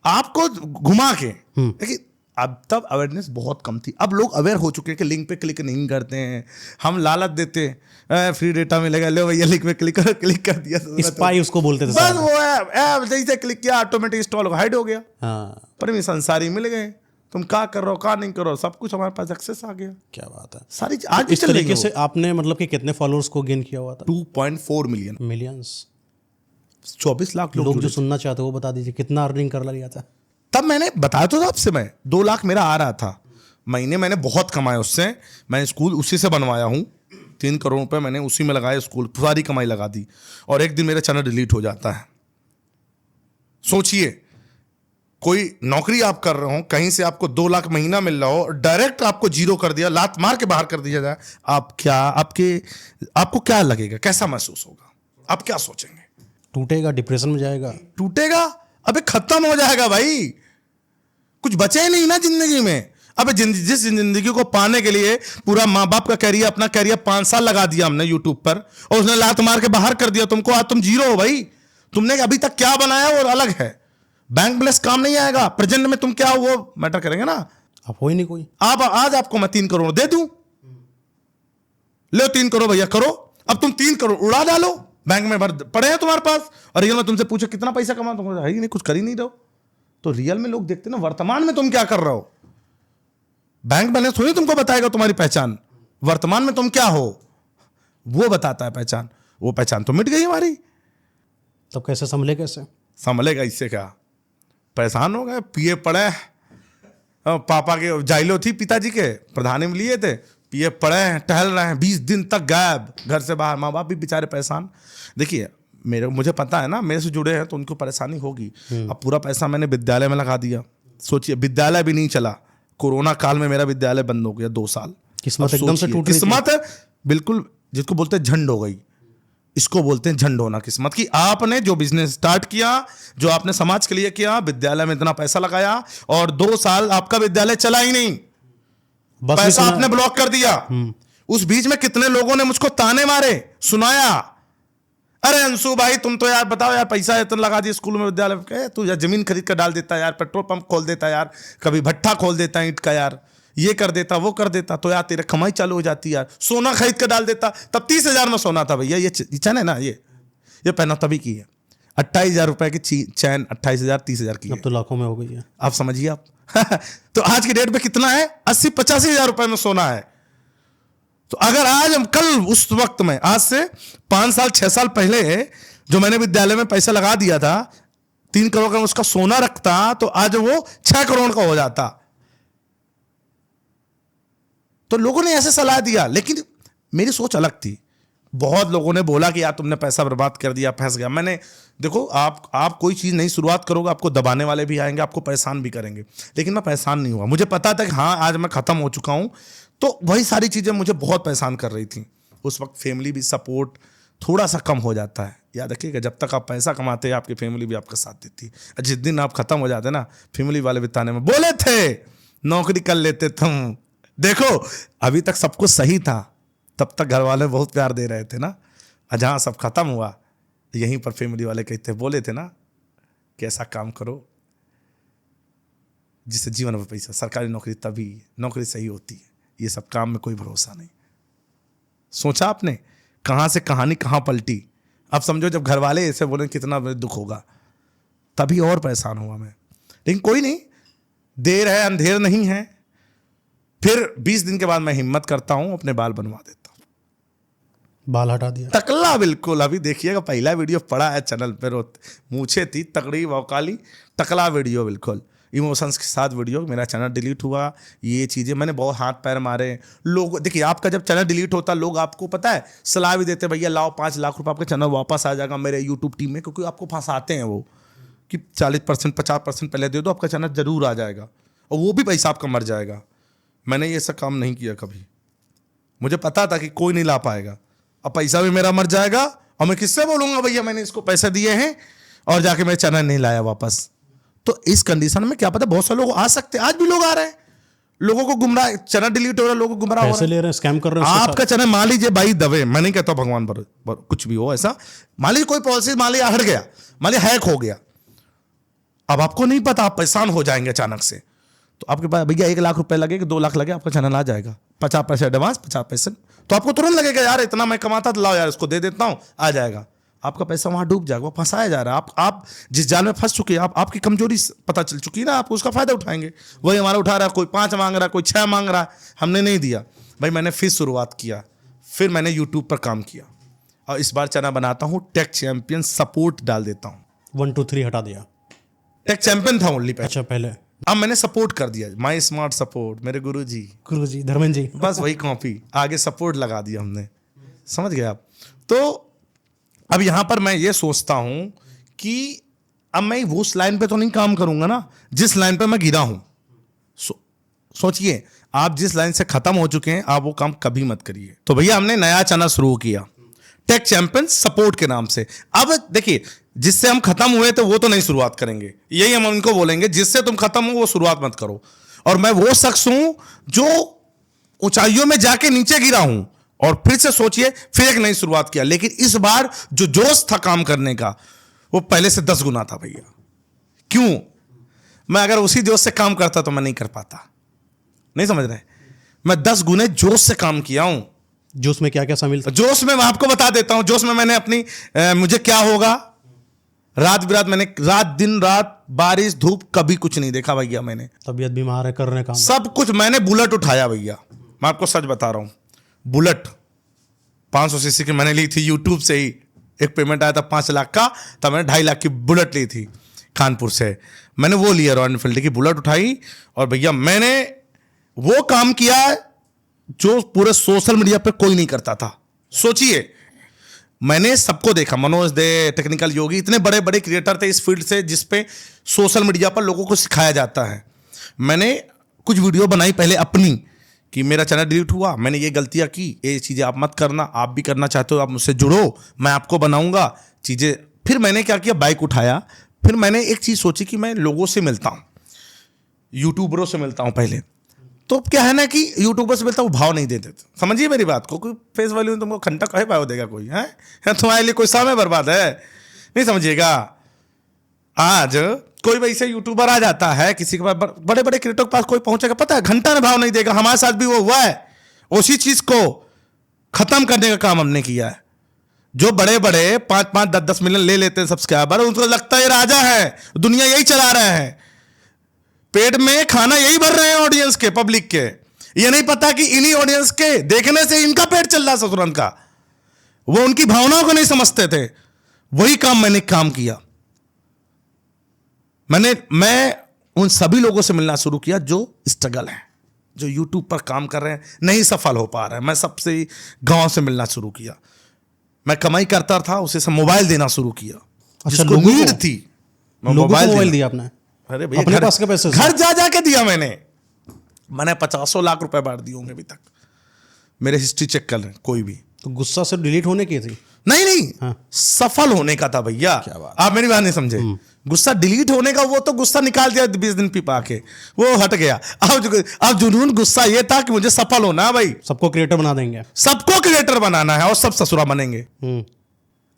आपको घुमा के। देखिए अब तब अवेयरनेस बहुत कम थी, अब लोग अवेयर हो चुके हैं कि लिंक पे क्लिक नहीं करते हैं, हम लालच देते हैं, फ्री डेटा मिलेगा, लो भैया लिंक पे क्लिक कर दिया, स्पाई उसको बोलते थे, बस वो ऐप जैसे क्लिक किया ऑटोमेटिक इंस्टॉल हाइड हो गया। परमिशन सारी मिल गए, तुम क्या कर रहे हो, क्या नहीं कर रहे हो, सब कुछ हमारे पास एक्सेस आ गया। क्या बात है, सारी आज इस तरीके से आपने मतलब कि कितने फॉलोअर्स को गेन किया हुआ था? 2.4 मिलियन, मिलियंस, 24 लाख लोग जो सुनना चाहते हो वो बता दीजिए, कितना अर्निंग कर लिया था? तब मैंने बताया तो था आपसे, मैं 2 लाख मेरा आ रहा था महीने, मैंने बहुत कमाया उससे, मैं स्कूल उसी से बनवाया हूँ, 3 करोड़ रुपए मैंने उसी में लगाया, स्कूल सारी कमाई लगा दी, और एक दिन मेरा चैनल डिलीट हो जाता है। सोचिए, कोई नौकरी आप कर रहे हो, कहीं से आपको 2 लाख महीना मिल रहा हो, डायरेक्ट आपको जीरो कर दिया, लात मार के बाहर कर दिया जाए, आपको क्या लगेगा, कैसा महसूस होगा, आप क्या सोचेंगे? टूटेगा, डिप्रेशन में जाएगा, टूटेगा, अबे खत्म हो जाएगा भाई, कुछ बचे नहीं ना जिंदगी में। अबे जिस जिंदगी को पाने के लिए पूरा माँ बाप का कैरियर, अपना कैरियर 5 साल लगा दिया हमने यूट्यूब पर, और उसने लात मार के बाहर कर दिया तुमको, आज तुम जीरो हो भाई। तुमने अभी तक क्या बनाया वो अलग है, बैंक बैलेंस काम नहीं आएगा, प्रेजेंट में तुम क्या हो वो मैटर करेंगे ना। आप हो ही नहीं कोई। आप आज आपको मैं 3 करोड़ दे दूं, लो 3 करोड़ भैया करो, अब तुम 3 करोड़ उड़ा डालो, बैंक में भर पड़े हैं तुम्हारे पास, और रियल में तुमसे पूछो कितना पैसा कमा, तुमको है ही नहीं, कुछ कर ही नहीं दो, तो रियल में लोग देखते ना वर्तमान में तुम क्या कर रहे हो। बैंक बैलेंस थोड़ी तुमको बताएगा तुम्हारी पहचान, वर्तमान में तुम क्या हो वो बताता है पहचान। वो पहचान तो मिट गई हमारी, तब कैसे संभले, कैसे संभलेगा इससे क्या, परेशान हो गए, पिए पड़े। पापा के जाइलो थी पिताजी के, प्रधानी में लिए थे, पिए पड़े हैं, टहल रहे हैं, 20 दिन तक गायब घर से बाहर। माँ बाप भी बेचारे परेशान। देखिए मुझे पता है ना, मेरे से जुड़े हैं तो उनको परेशानी होगी। अब पूरा पैसा मैंने विद्यालय में लगा दिया, सोचिए विद्यालय भी नहीं चला, कोरोना काल में मेरा विद्यालय बंद हो गया 2 साल। किस्मत एकदम से टूट गई। किस्मत बिल्कुल, जिसको बोलते हैं झंड हो गई, इसको बोलते हैं झंड होना किस्मत की। आपने जो बिजनेस स्टार्ट किया, जो आपने समाज के लिए किया, विद्यालय में इतना पैसा लगाया और 2 साल आपका विद्यालय चला ही नहीं, बस पैसा आपने ब्लॉक कर दिया। उस बीच में कितने लोगों ने मुझको ताने मारे, सुनाया, अरे अंशु भाई तुम तो यार बताओ यार, पैसा इतना लगा दिया स्कूल में विद्यालय में, तू यार जमीन खरीद कर डाल देता यार, पेट्रोल पंप खोल देता यार, कभी भट्ठा खोल देता ईंट का यार, ये कर देता वो कर देता, तो यार तेरे कमाई चालू हो जाती यार, सोना खरीद कर डाल देता। तब 30,000 में सोना था भैया, ये चैन है ना, ये पहना तभी की है। 28,000 रुपए की चैन 28,000 30,000 की, अब तो लाखों में हो गई है। आप समझिए आप। तो आज की डेट में कितना है, 80-85,000 रुपए में सोना है। तो अगर आज हम कल उस वक्त में, आज से 5 साल 6 साल पहले जो मैंने विद्यालय में पैसा लगा दिया था 3 करोड़ का उसका सोना रखता, तो आज वो 6 करोड़ का हो जाता। तो लोगों ने ऐसे सलाह दिया, लेकिन मेरी सोच अलग थी। बहुत लोगों ने बोला कि यार तुमने पैसा बर्बाद कर दिया, फंस गया। मैंने देखो, आप कोई चीज नहीं शुरुआत करोगे, आपको दबाने वाले भी आएंगे, आपको परेशान भी करेंगे, लेकिन मैं परेशान नहीं हुआ। मुझे पता था कि हाँ आज मैं खत्म हो चुका हूं। तो वही सारी चीजें मुझे बहुत परेशान कर रही थी। उस वक्त फैमिली भी सपोर्ट थोड़ा सा कम हो जाता है। याद रखिएगा, जब तक आप पैसा कमाते हैं आपकी फैमिली भी आपका साथ देती है। जिस दिन आप खत्म हो जाते ना, फैमिली वाले बिताने में बोले थे नौकरी कर लेते तुम। देखो अभी तक सब कुछ सही था, तब तक घर वाले बहुत प्यार दे रहे थे ना, और जहाँ सब खत्म हुआ यहीं पर फैमिली वाले कहते बोले थे ना कि ऐसा काम करो जिससे जीवन में पैसा, सरकारी नौकरी तभी नौकरी सही होती है, ये सब काम में कोई भरोसा नहीं। सोचा आपने कहाँ से कहानी कहाँ पलटी। अब समझो जब घर वाले ऐसे बोले कितना दुख होगा, तभी और परेशान हुआ मैं। लेकिन कोई नहीं, देर है अंधेर नहीं है। फिर 20 दिन के बाद मैं हिम्मत करता हूं, अपने बाल बनवा देता हूं। बाल हटा दिया, टकला बिल्कुल। अभी देखिएगा, पहला वीडियो पड़ा है चैनल पर, मूछे थी तगड़ी वौकाली, टकला वीडियो बिल्कुल इमोशंस के साथ वीडियो। मेरा चैनल डिलीट हुआ, ये चीज़ें मैंने बहुत हाथ पैर मारे लोग। देखिए आपका जब चैनल डिलीट होता, लोग आपको पता है सलाह भी देते, भैया लाओ 5 लाख रुपए, आपका चैनल वापस आ जाएगा मेरे यूट्यूब टीम में, क्योंकि आपको फंसाते हैं वो कि 40% 50% पहले दे दो, आपका चैनल जरूर आ जाएगा, और वो भी पैसा आपका मर जाएगा। मैंने ये सब काम नहीं किया कभी। मुझे पता था कि कोई नहीं ला पाएगा, अब पैसा भी मेरा मर जाएगा, और मैं किससे बोलूंगा भैया मैंने इसको पैसे दिए हैं और जाके मेरे चैनल नहीं लाया वापस। तो इस कंडीशन में क्या पता बहुत सारे लोग आ सकते, आज भी लोग आ रहे हैं, लोगों को गुमराह, चैनल डिलीट हो रहा है, लोगों को गुमराह हो रहा है, पैसे ले रहे हैं, स्कैम कर रहे हैं। आपका चैनल मान लीजिए भाई दबे, मैं नहीं कहता भगवान पर कुछ भी हो ऐसा, मान लीजिए कोई पॉलिसी मान लीजिए हट गया, मान लीजिए हैक हो गया, अब आपको नहीं पता, आप परेशान हो जाएंगे अचानक से। तो आपके पास भैया 1 लाख रुपए लगे कि 2 लाख लगे, आपका चैनल आ जाएगा। 50% एडवांस, 50%, तो आपको तुरंत लगेगा यार इतना मैं कमाता था, लाओ यार इसको दे देता हूं, आ जाएगा। आपका पैसा वहां डूब जाएगा, फंसाया जा रहा है। आप जिस जाल में फंस चुके हैं, आपकी कमजोरी पता चल चुकी है ना, आप उसका फायदा उठाएंगे। वही हमारा उठा रहा है, कोई 5 मांग रहा है, कोई 6 मांग रहा है, हमने नहीं दिया भाई। मैंने फिर शुरुआत किया, फिर मैंने यूट्यूब पर काम किया, और इस बार चैनल बनाता हूँ टेक चैंपियन सपोर्ट डाल देता हूँ। 1 2 3 हटा दिया, टेक चैंपियन था ओनली पहले। अच्छा पहले, अब मैंने सपोर्ट कर दिया, माई स्मार्ट सपोर्ट, मेरे गुरुजी धर्मेंद्र जी, बस वही कॉपी, आगे सपोर्ट लगा दिया हमने, समझ गए आप। तो अब यहां पर मैं ये सोचता हूं कि अब मैं वो उस लाइन पे तो नहीं काम करूंगा ना जिस लाइन पे मैं गिरा हूं। सोचिए आप जिस लाइन से खत्म हो चुके हैं, आप वो काम कभी मत करिए। तो भैया हमने नया चैनल शुरू किया टेक चैंपियन सपोर्ट के नाम से। अब देखिए जिससे हम खत्म हुए थे वो तो नहीं शुरुआत करेंगे, यही हम उनको बोलेंगे जिससे तुम खत्म हो वो शुरुआत मत करो। और मैं वो शख्स हूं जो ऊंचाइयों में जाके नीचे गिरा हूं, और फिर से सोचिए फिर एक नई शुरुआत किया, लेकिन इस बार जो जोश था काम करने का वो पहले से 10 गुना था भैया। क्यों? मैं अगर उसी जोश से काम करता तो मैं नहीं कर पाता, नहीं समझ रहे? मैं 10 गुने जोश से काम किया हूं। जोश में क्या क्या शामिल था? जोश में मैं आपको बता देता हूं, जोश में मैंने अपनी मुझे क्या होगा, रात बिरात मैंने रात दिन रात बारिश धूप कभी कुछ नहीं देखा भैया मैंने। तबीयत बीमार है, करने काम सब कुछ मैंने बुलेट उठाया भैया, मैं आपको सच बता रहा हूँ। बुलेट 500 सीसी की मैंने ली थी यूट्यूब से ही। एक पेमेंट आया था 5 लाख का, तब मैंने 2.5 लाख की बुलेट ली थी कानपुर से। मैंने वो लिया, रॉयल एनफील्ड की बुलेट उठाई और भैया मैंने वो काम किया जो पूरे सोशल मीडिया पे कोई नहीं करता था। सोचिए, मैंने सबको देखा, मनोज दे, टेक्निकल योगी, इतने बड़े बड़े क्रिएटर थे इस फील्ड से जिसपे सोशल मीडिया पर लोगों को सिखाया जाता है। मैंने कुछ वीडियो बनाई पहले अपनी कि मेरा चैनल डिलीट हुआ, मैंने ये गलतियां की, ये चीज़ें आप मत करना, आप भी करना चाहते हो आप मुझसे जुड़ो, मैं आपको बनाऊंगा चीज़ें। फिर मैंने क्या किया, बाइक उठाया। फिर मैंने एक चीज़ सोची कि मैं लोगों से मिलता हूँ, यूट्यूबरों से मिलता हूँ पहले। तो क्या है ना कि यूट्यूबर से मिलता हूँ, भाव नहीं देते, समझिए मेरी बात को। कोई फेस वैल्यू तुमको घंटा कहे भाव देगा कोई है? तुम्हारे लिए कोई समय बर्बाद है, नहीं समझिएगा। आज कोई वैसे यूट्यूबर आ जाता है किसी के पास, बड़े बड़े क्रिएटर के पास कोई पहुंचेगा, पता है घंटा में भाव नहीं देगा। हमारे साथ भी वो हुआ है। उसी चीज को खत्म करने का काम हमने किया है। जो बड़े बड़े 5-5, 10-10 मिलियन ले लेते हैं सब्सक्राइबर, उनको लगता है ये राजा है, दुनिया यही चला रहे हैं, पेट में खाना यही भर रहे हैं ऑडियंस के, पब्लिक के। ये नहीं पता कि इन्हीं ऑडियंस के देखने से इनका पेट चल रहा है ससुरन का। वो उनकी भावनाओं को नहीं समझते थे। वही काम मैंने किया। मैं उन सभी लोगों से मिलना शुरू किया जो स्ट्रगल है, जो यूट्यूब पर काम कर रहे हैं, नहीं सफल हो पा रहे हैं। मैं सबसे गांव से मिलना शुरू किया। मैं कमाई करता था, उसे सब मोबाइल देना शुरू किया। अच्छा, जिसको नीड थी, मोबाइल दिया आपने? अरे भैया, अपने पास के पैसे से? घर जा जाके दिया मैंने 50 लाख रुपए बांट दिए होंगे अभी तक। मेरे हिस्ट्री चेक कर लें कोई भी। तो गुस्सा से डिलीट होने की थी? नहीं हाँ। सफल होने का था भैया। क्या बात। आप मेरी बात नहीं समझे। गुस्सा डिलीट होने का, वो तो गुस्सा निकाल दिया 20 दिन पीपा के, वो हट गया। अब जुनून गुस्सा ये था कि मुझे सफल होना है भाई। सबको क्रिएटर बना देंगे, सबको क्रिएटर बनाना है और सब ससुरा बनेंगे।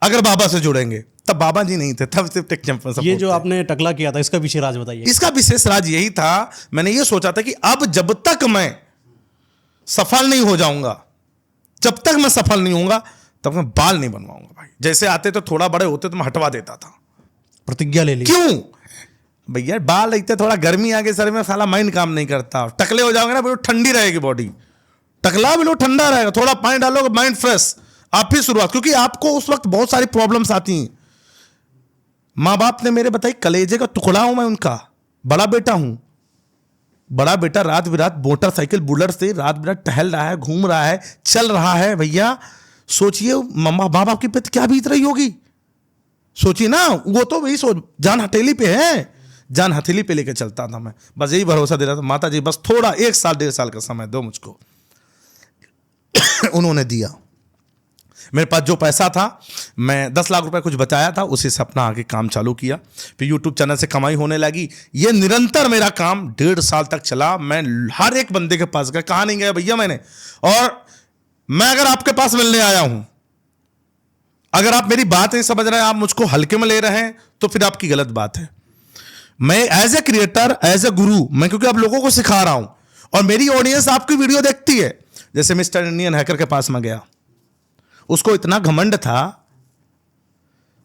अगर बाबा से जुड़ेंगे। तब बाबा जी नहीं थे, तब सिर्फ टेक चैंपियन। ये जो आपने टकला किया था, इसका विशेष राज बताइए। इसका विशेष राज यही था, मैंने ये सोचा था कि अब जब तक मैं सफल नहीं हो जाऊंगा, जब तक मैं सफल नहीं होऊंगा, तब मैं बाल नहीं बनवाऊंगा भाई। जैसे आते तो थोड़ा बड़े होते तो मैं हटवा देता था। प्रतिज्ञा ले ली। क्यों भैया? बाल रहते, थोड़ा गर्मी आगे सर में, साला माइंड काम नहीं करता। टकले हो जाओगे ना, बिल्कुल ठंडी रहेगी बॉडी, टकला बिल्कुल ठंडा रहेगा। थोड़ा पानी डालोगे, माइंड फ्रेश। आप ही शुरुआत, क्योंकि आपको उस वक्त बहुत सारी प्रॉब्लम्स आती हैं। माँ बाप ने मेरे बताई, कलेजे का टुकड़ा हूं मैं उनका, बड़ा बेटा हूं। बड़ा बेटा रात बिरात मोटरसाइकिल बुलेट से रात बिरात टहल रहा है, घूम रहा है, चल रहा है। भैया सोचिए माँ बाप की पे क्या बीत रही होगी, सोचिए ना। वो तो वही सोच, जान हथेली पे है, जान हथेली पे लेके चलता था मैं। बस यही भरोसा दे रहा था, माता जी बस थोड़ा 1 साल 1.5 साल का समय दो मुझको। उन्होंने दिया। मेरे पास जो पैसा था, मैं 10 लाख रुपए कुछ बचाया था, उसी से अपना आगे काम चालू किया। फिर यूट्यूब चैनल से कमाई होने लगी। ये निरंतर मेरा काम 1.5 साल तक चला। मैं हर एक बंदे के पास गया, कहाँ नहीं गया भैया मैंने। और मैं अगर आपके पास मिलने आया हूं, अगर आप मेरी बात नहीं समझ रहे हैं, आप मुझको हल्के में ले रहे हैं, तो फिर आपकी गलत बात है। मैं as a creator, as a guru, मैं क्योंकि आप लोगों को सिखा रहा हूं और मेरी ऑडियंस आपकी वीडियो देखती है। जैसे मिस्टर इंडियन हैकर के पास में गया, उसको इतना घमंड था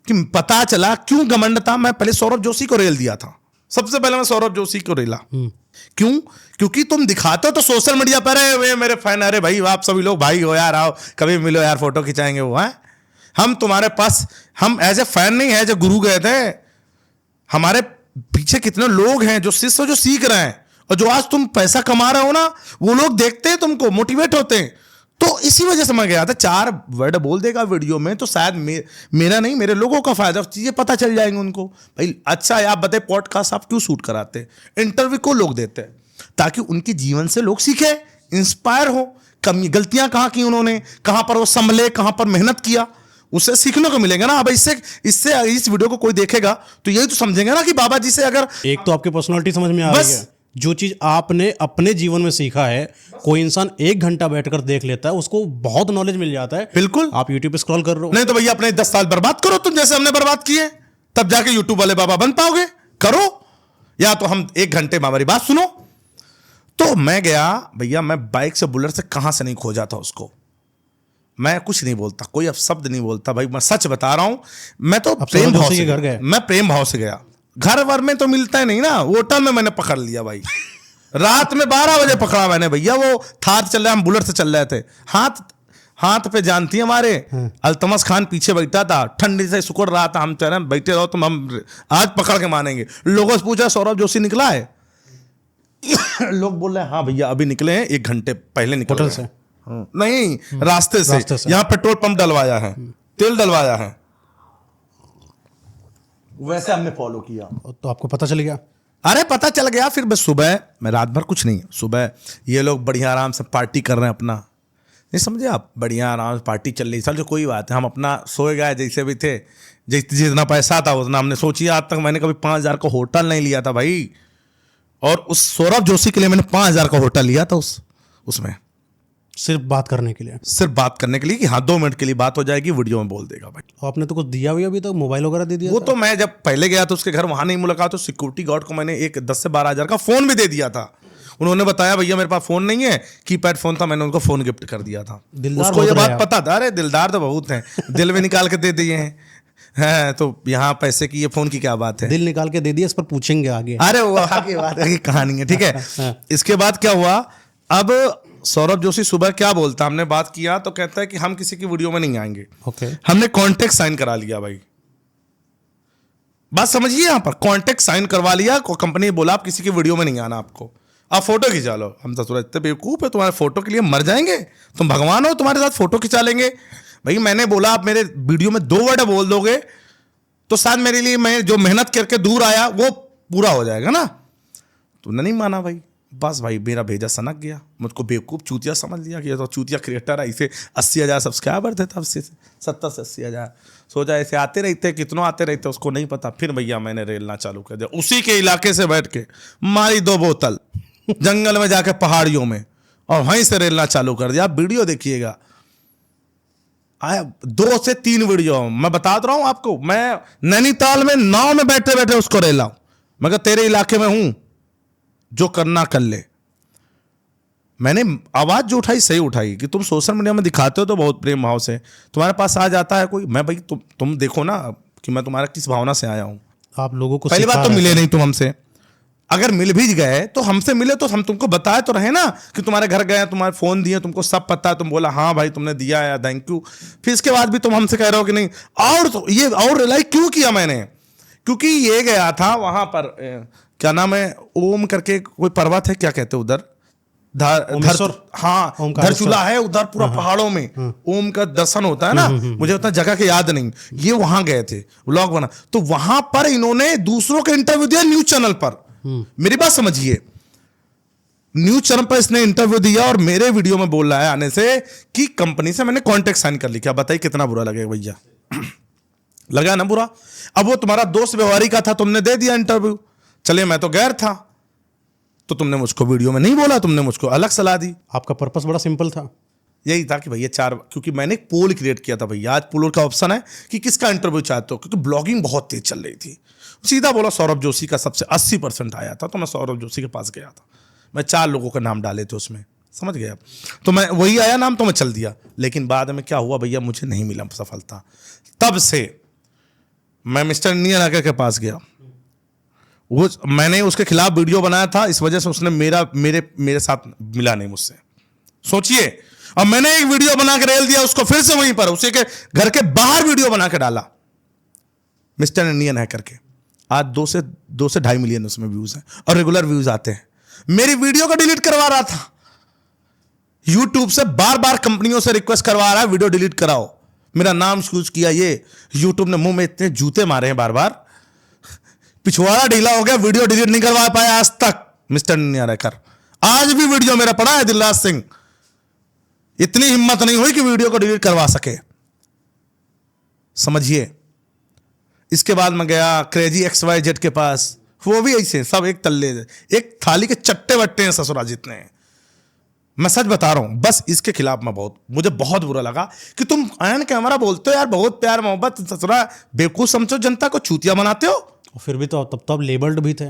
कि पता चला क्यों घमंड था। मैं पहले सौरभ जोशी को रेल दिया था, सबसे पहले मैं सौरभ जोशी को रेला। क्यों? क्योंकि तुम दिखाते हो तो सोशल मीडिया पर है, वे मेरे फैन, अरे भाई आप सभी लोग भाई हो यार, आओ कभी मिलो यार, फोटो खिंचाएंगे। वो है, हम तुम्हारे पास, हम एज ए फैन नहीं, एज ए गुरु गए थे। हमारे पीछे कितने लोग हैं जो शिष्य, जो सीख रहे हैं, और जो आज तुम पैसा कमा रहे हो ना, वो लोग देखते हैं तुमको, मोटिवेट होते हैं। तो इसी वजह से मैं गया था। 4 वर्ड बोल देगा वीडियो में तो शायद मेरा नहीं, मेरे लोगों का फायदा, चीजें पता चल जाएंगे उनको। भाई अच्छा है, आप बताए पॉडकास्ट आप क्यों शूट कराते हैं, इंटरव्यू को लोग देते हैं, ताकि उनके जीवन से लोग सीखे, इंस्पायर हो। कमी गलतियां कहाँ की उन्होंने, कहाँ पर वो संभले, कहाँ पर मेहनत किया, उससे सीखने को मिलेगा ना। अब इससे इस वीडियो को कोई देखेगा तो यही तो समझेंगे ना कि बाबा जी से अगर एक तो आपकी पर्सनालिटी समझ में आ रही है, जो चीज आपने अपने जीवन में सीखा है, कोई इंसान 1 घंटा बैठकर देख लेता है, उसको बहुत नॉलेज मिल जाता है। बिल्कुल। आप यूट्यूब पे स्क्रॉल कर रहे हो, नहीं तो भैया अपने 10 साल बर्बाद करो तुम, जैसे हमने बर्बाद किए, तब जाके यूट्यूब वाले बाबा बन पाओगे। करो, या तो हम 1 घंटे में हमारी बात सुनो। तो मैं गया भैया, मैं बाइक से बुलेट से कहां से नहीं खोजा था उसको। मैं कुछ नहीं बोलता, कोई अब शब्द नहीं बोलता भाई, मैं सच बता रहा हूं। मैं तो अब प्रेम सौरभ भाव जोशी से के घर गए? मैं प्रेम भाव से गया। घर वर में तो मिलता ही नहीं ना, होटल में मैंने पकड़ लिया भाई। रात में 12 बजे पकड़ा मैंने भैया, वो थार चल रहा, हम बुलेट से चल रहे थे, हाथ पे जान थी हमारे। अल्तमस खान पीछे बैठा था, ठंडी से सुकड़ रहा था, हम कह रहे बैठे रहो तुम, हम आज पकड़ के मानेंगे। लोगों से पूछा सौरभ जोशी निकला है? लोग बोल रहे हैं हाँ भैया अभी निकले हैं, 1 घंटे पहले निकले होटल हैं। से? नहीं, रास्ते से। यहाँ पेट्रोल पंप डलवाया है, तेल डलवाया है, वैसे हमने फॉलो किया। तो आपको पता चल गया? अरे पता चल गया। फिर मैं सुबह, मैं रात भर कुछ नहीं, सुबह ये लोग बढ़िया आराम से पार्टी कर रहे हैं अपना, नहीं समझे आप, बढ़िया आराम से पार्टी चल रही। चल जो कोई बात है, हम अपना सोए गए जैसे भी थे, जितना पैसा था उतना हमने सोची। आज तक मैंने कभी 5,000 का होटल नहीं लिया था भाई, और उस सौरभ जोशी के लिए मैंने 5,000 का होटल लिया था। उसमें सिर्फ बात करने के लिए? सिर्फ बात करने के लिए कि हाँ 2 मिनट के लिए बात हो जाएगी, वीडियो में बोल देगा भाई। तो आपने तो कुछ दिया हुआ अभी तक, मोबाइल वगैरह दे दिया वो था? तो मैं जब पहले गया था उसके घर, वहां नहीं मुलाकात, तो सिक्योरिटी गार्ड को मैंने एक 10 से 12 हजार का फोन भी दे दिया था। उन्होंने बताया भैया मेरे पास फोन नहीं है, कीपैड फोन था, मैंने उनको फोन गिफ्ट कर दिया था। उसको ये बात पता था। अरे दिलदार तो बहुत हैं, दिल में निकाल के दे दिए हैं। तो यहाँ पैसे की, ये फोन की क्या बात है? दिल निकाल के दे दिया, इस पर पूछेंगे आगे। अरे वो आगे बात है, कहानी है, ठीक है। इसके बाद क्या हुआ, अब सौरभ जोशी सुबह क्या बोलता, हमने बात किया तो कहता है कि हम किसी की वीडियो में नहीं आएंगे। ओके। हमने कॉन्ट्रैक्ट साइन करा लिया भाई, बात समझिए, यहां पर कॉन्ट्रैक्ट साइन करवा लिया। कंपनी बोला आप किसी की वीडियो में नहीं आना, आपको आप फोटो खिंचा लो। हम तो इतने बेवकूफ है, तुम्हारे फोटो के लिए मर जाएंगे, तुम भगवान हो, तुम्हारे साथ फोटो खिंचा लेंगे भाई। मैंने बोला आप मेरे वीडियो में 2 वर्ड बोल दोगे तो शायद मेरे लिए, मैं जो मेहनत करके दूर आया वो पूरा हो जाएगा ना। तुमने नहीं माना भाई, बस भाई मेरा भेजा सनक गया, मुझको बेवकूफ़ चूतिया समझ लिया कि ये तो चूतिया क्रिएटर है, इसे 80,000 सब्सक्राइबर थे तब से, 70 से 80,000। सोचा ऐसे आते रहते, कितनों आते रहते उसको नहीं पता। फिर भैया मैंने रेलना चालू कर दिया, उसी के इलाके से बैठ के मारी 2 बोतल जंगल में जाके पहाड़ियों में, और वहीं से रेलना चालू कर दिया। वीडियो देखिएगा, आया 2 से 3 वीडियो। मैं बता रहा हूं आपको, मैं नैनीताल में नाव में बैठे बैठे उसको रेला हूं। मगर तेरे इलाके में हूं, जो करना कर ले। मैंने आवाज जो उठाई सही उठाई कि तुम सोशल मीडिया में दिखाते हो तो बहुत प्रेम भाव से, तुम्हारे पास आ जाता है कोई, मैं भाई तुम देखो ना कि मैं तुम्हारा किस भावना से आया हूं। आप लोगों को पहली बात तो मिले नहीं तुम हमसे, अगर मिल भी गए तो हमसे मिले तो हम तुमको बताए तो रहे ना कि तुम्हारे घर गए, तुम्हारे फोन दिए, तुमको सब पता है, तुम बोला हाँ भाई तुमने दिया है, थैंक यू। फिर इसके बाद भी तुम हमसे कह रहे हो कि नहीं। और तो ये और रिलाई क्यों किया मैंने, क्योंकि ये गया था वहां पर, क्या नाम है, ओम करके कोई पर्वत है, क्या कहते हैं उधर, हाँ धरचूला है उधर, पूरा पहाड़ों में ओम का दर्शन होता है ना। मुझे उतना जगह के याद नहीं, ये वहां गए थे, व्लॉग बना, तो वहां पर इन्होंने दूसरों के इंटरव्यू दिया न्यूज चैनल पर। मेरी बात समझिए, न्यूज चैनल पर इसने इंटरव्यू दिया और मेरे वीडियो में बोल रहा है आने से कि कंपनी से मैंने कॉन्ट्रैक्ट साइन कर लिया। बताइए कितना बुरा लगेगा भैया, लगा ना बुरा। अब वो तुम्हारा दोस्त व्यवहारी का था, तुमने दे दिया इंटरव्यू, चलिए मैं तो गैर था, तो तुमने मुझको वीडियो में नहीं बोला, तुमने मुझको अलग सलाह दी। आपका पर्पस बड़ा सिंपल था, यही था कि भैया 4, क्योंकि मैंने एक पोल क्रिएट किया था भैया, आज पोल का ऑप्शन है कि किसका इंटरव्यू चाहते हो, क्योंकि ब्लॉगिंग बहुत तेज चल रही थी। सीधा बोला सौरभ जोशी का सबसे 80% आया था, तो मैं सौरभ जोशी के पास गया था। मैं 4 लोगों के नाम डाले थे उसमें, समझ गए आप, तो मैं वही आया नाम, तो मैं चल दिया। लेकिन बाद में क्या हुआ भैया, मुझे नहीं मिला सफलता। तब से मैं मिस्टर इंडियन हैकर के पास गया, वो मैंने उसके खिलाफ वीडियो बनाया था, इस वजह से उसने मेरे साथ मिला नहीं मुझसे, सोचिए। अब मैंने एक वीडियो बना के रेल दिया उसको, फिर से वहीं पर उसी के घर के बाहर वीडियो बना के डाला मिस्टर इंडियन हैकर के। आज 2 से 2.5 मिलियन उसमें व्यूज हैं, और रेगुलर व्यूज आते हैं। मेरी वीडियो को डिलीट करवा रहा था, यूट्यूब से बार बार कंपनियों से रिक्वेस्ट करवा रहा है वीडियो डिलीट कराओ, मेरा नाम यूज किया। ये यूट्यूब ने मुंह में इतने जूते मारे हैं बार बार, पिछवाड़ा ढीला हो गया, वीडियो डिलीट नहीं करवा पाया आज तक मिस्टर इंडियन हैकर। आज भी वीडियो मेरा पड़ा है दिलराज सिंह, इतनी हिम्मत नहीं हुई कि वीडियो को डिलीट करवा सके, समझिए। इसके बाद मैं गया क्रेजी XYZ के पास, वो भी ऐसे सब एक तल्ले, एक थाली के चट्टे वट्टे हैं ससुरा जितने हैं। मैं सच बता रहा हूं, बस इसके खिलाफ मैं मुझे बहुत बुरा लगा कि तुम आयन कैमरा बोलते हो यार, बहुत प्यार मोहब्बत, ससुरा बेवकूफ समझो, जनता को चूतिया बनाते हो। फिर भी तो तब लेबल्ड भी थे।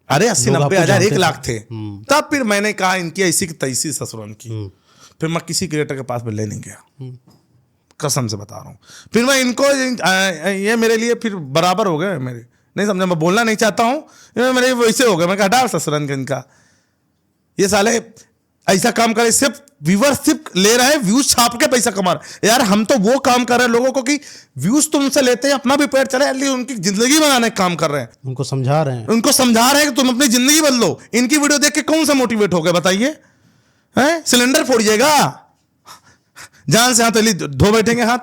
अरे 80-90 हजार 1 लाख थे। तब फिर मैंने कहा इनकी ऐसी की तैसी ससुरन की, फिर मैं किसी क्रिएटर के पास में ले नहीं गया, कसम से बता रहा हूँ। फिर मैं इनको ये मेरे लिए फिर बराबर हो गए मेरे, नहीं समझा, मैं बोलना नहीं चाहता हूँ, ये मेरे वैसे हो गए। मैं हटा ससुरन इनका, ये साले ऐसा काम करे, सिर्फ व्यूअरशिप ले रहे हैं, व्यूज छाप के पैसा कमा रहे। यार हम तो वो काम कर रहे हैं लोगों को कि व्यूज तो उनसे लेते हैं, अपना भी पेट चले, इसलिए उनकी जिंदगी बनाने का काम कर रहे हैं। उनको समझा रहे हैं, उनको समझा रहे हैं कि तुम अपनी जिंदगी बदलो। इनकी वीडियो देख के कौन सा मोटिवेट हो गए बताइए? हैं, सिलेंडर फोड़िएगा, जान से हाथ धो बैठेंगे हाथ,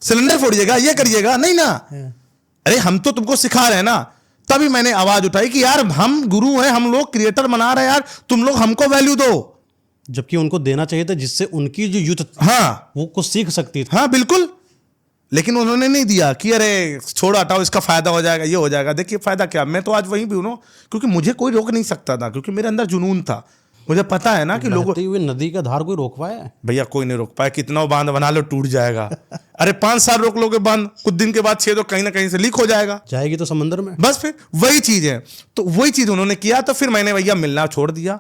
सिलेंडर फोड़िएगा, ये करिएगा नहीं ना। अरे हम तो तुमको सिखा रहे हैं ना। तभी मैंने आवाज उठाई कि यार हम गुरु हैं, हम लोग क्रिएटर बना रहे हैं यार, तुम लोग हमको वैल्यू दो। जबकि उनको देना चाहिए था जिससे उनकी जो यूथ हाँ वो कुछ सीख सकती थी। हाँ बिल्कुल, लेकिन उन्होंने नहीं दिया कि अरे छोड़ो हटाओ, इसका फायदा हो जाएगा, ये हो जाएगा। देखिए फायदा क्या, मैं तो आज वहीं भी हूँ, क्योंकि मुझे कोई रोक नहीं सकता था, क्योंकि मेरे अंदर जुनून था। मुझे पता है ना कि लोगों, बहती हुई नदी का धार कोई रोक पाया? भैया कोई नहीं रोक पाया, कितना बांध बना लो टूट जाएगा। अरे 5 साल रोक लोगे बांध, कुछ दिन के बाद 6 तो कहीं ना कहीं से लीक हो जाएगा, जाएगी तो समंदर में। बस फिर वही चीज है। तो वही चीज उन्होंने किया, तो फिर मैंने भैया मिलना छोड़ दिया।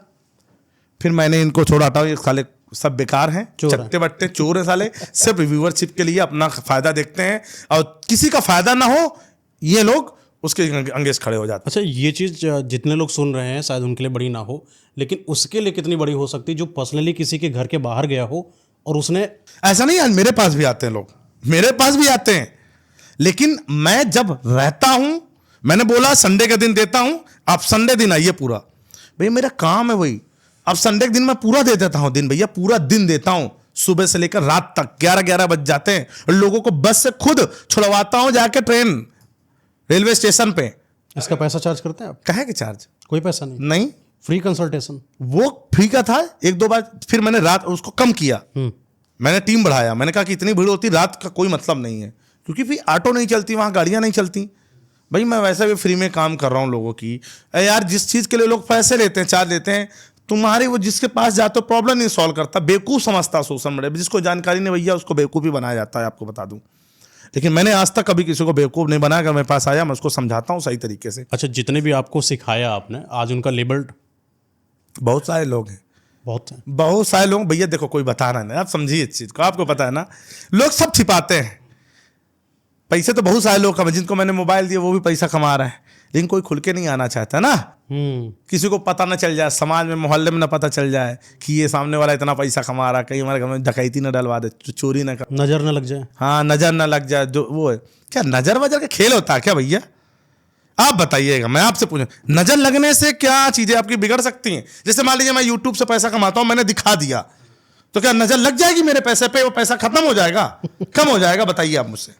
फिर मैंने इनको छोड़ा, हटाओ ये साले सब बेकार हैं, चकते बट्टे चोर है साले, सिर्फ व्यूअरशिप के लिए अपना फायदा देखते हैं, और किसी का फायदा ना हो ये लोग उसके अंगेज खड़े हो जाते हैं। अच्छा, ये चीज जितने लोग सुन रहे हैं शायद उनके लिए बड़ी ना हो, लेकिन उसके लिए कितनी बड़ी हो सकती है जो पर्सनली किसी के घर के बाहर गया हो और उसने, ऐसा नहीं है, मेरे पास भी आते हैं लोग, मेरे पास भी आते हैं, लेकिन मैं जब रहता हूं, मैंने बोला संडे के दिन देता हूं, आप संडे दिन आइए पूरा, भैया मेरा काम है वही। अब संडे के दिन मैं पूरा दे देता हूं दिन, भैया पूरा दिन देता हूं, सुबह से लेकर रात तक 11-11 बज जाते हैं। लोगों को बस से खुद छुड़वाता हूं जाके ट्रेन रेलवे स्टेशन पे। इसका पैसा चार्ज करते हैं आप? कहे कि चार्ज? कोई पैसा नहीं, नहीं, फ्री कंसल्टेशन। वो फ्री का था 1-2 बार, फिर मैंने रात उसको कम किया, मैंने टीम बढ़ाया। मैंने कहा कि इतनी भीड़ होती रात का कोई मतलब नहीं है, क्योंकि फिर ऑटो नहीं चलती वहां, गाड़ियां नहीं चलती। भाई मैं वैसे भी फ्री में काम कर रहा हूं लोगों की। यार जिस चीज के लिए लोग पैसे लेते हैं, चार्ज लेते हैं, तुम्हारी वो जिसके पास जाते हो प्रॉब्लम नहीं सॉल्व करता, बेवकूफ समझता सोशल मीडिया। जिसको जानकारी नहीं भैया उसको बेवकूफ ही बनाया जाता है, आपको बता दूं। लेकिन मैंने आज तक कभी किसी को बेवकूफ नहीं बनाया। अगर मेरे पास आया मैं उसको समझाता हूँ सही तरीके से। अच्छा, जितने भी आपको सिखाया आपने, आज उनका लेबल? बहुत सारे लोग हैं, बहुत सारे लोग भैया। देखो कोई बताना नहीं, आप समझिए इस चीज को, आपको पता है ना, लोग सब छिपाते हैं। पैसे तो बहुत सारे लोग कमा, जिनको मैंने मोबाइल दिया वो भी पैसा कमा रहा है, लेकिन कोई खुल के नहीं आना चाहता ना। किसी को पता ना चल जाए, समाज में मोहल्ले में ना पता चल जाए कि ये सामने वाला इतना पैसा कमा रहा है, कहीं हमारे घर में डकैती ना डलवा दे, चोरी ना कर, नजर ना लग जाए। हाँ नजर ना लग जाए, जो वो है क्या नजर वजर का खेल होता है क्या भैया? आप बताइएगा, मैं आपसे पूछूं, नजर लगने से क्या चीजें आपकी बिगड़ सकती हैं? जैसे मान लीजिए मैं यूट्यूब से पैसा कमाता हूं, मैंने दिखा दिया, तो क्या नजर लग जाएगी मेरे पैसे पे? वो पैसा खत्म हो जाएगा, कम हो जाएगा? बताइए आप मुझसे।